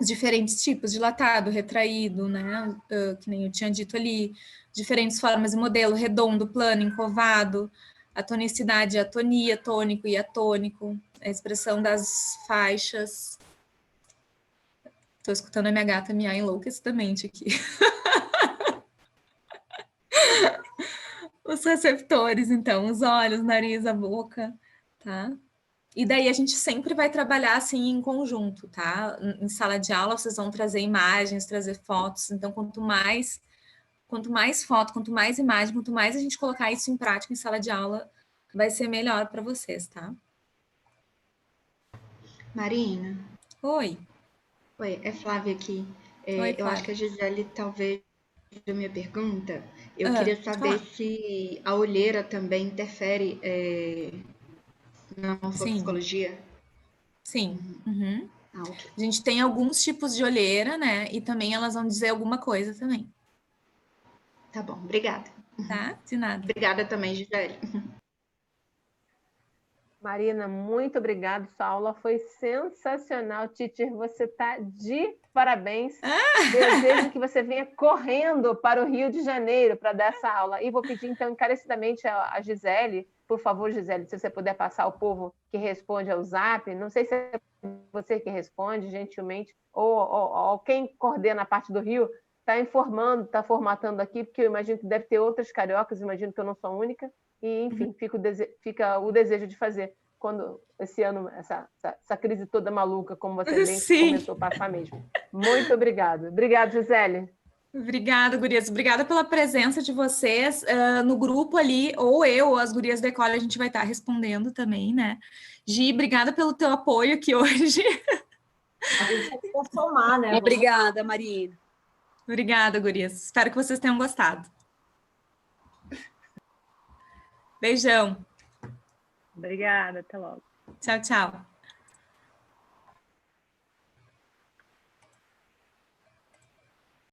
os diferentes tipos, dilatado, retraído, né? Que nem eu tinha dito ali, diferentes formas e modelo, redondo, plano, encovado, a tonicidade, a atonia, tônico e atônico, a expressão das faixas. Estou escutando a minha gata miar enlouquecidamente aqui. Os receptores, então, os olhos, nariz, a boca, tá? E daí a gente sempre vai trabalhar assim em conjunto, tá? Em sala de aula vocês vão trazer imagens, trazer fotos, então quanto mais quanto mais foto, quanto mais imagem, quanto mais a gente colocar isso em prática em sala de aula, vai ser melhor para vocês, tá? Marina, Oi. oi, é Flávia aqui. Oi, Eu acho Flávia. que a Gisele talvez a minha pergunta. Eu Ah, queria pode saber falar. se a olheira também interfere na Sim, morfopsicologia. sim. Uhum. Ah, ok. A gente tem alguns tipos de olheira, né? E também elas vão dizer alguma coisa também, Tá bom, obrigada. tá? De nada. Obrigada também, Gisele. Marina, muito obrigada. Sua aula foi sensacional, teacher. Você está de parabéns. Desejo que você venha correndo para o Rio de Janeiro para dar essa aula. E vou pedir, então, encarecidamente a Gisele, por favor, Gisele, se você puder passar o povo que responde ao Zap. Não sei se é você que responde, gentilmente, ou quem coordena a parte do Rio, está informando, está formatando aqui, porque eu imagino que deve ter outras cariocas, imagino que eu não sou a única. E, enfim, fica o desejo de fazer quando esse ano, essa crise toda maluca, como você bem Sim. comentou, passar mesmo. Muito obrigada. Obrigada, Gisele. Obrigada, gurias. Obrigada pela presença de vocês no grupo ali, ou eu, ou as gurias da Ecole, a gente vai estar respondendo também, né? Gi, obrigada pelo teu apoio aqui hoje. A gente só quer somar, né? Obrigada, Marina. Obrigada, gurias. Espero que vocês tenham gostado. Beijão. Obrigada, até logo. Tchau, tchau.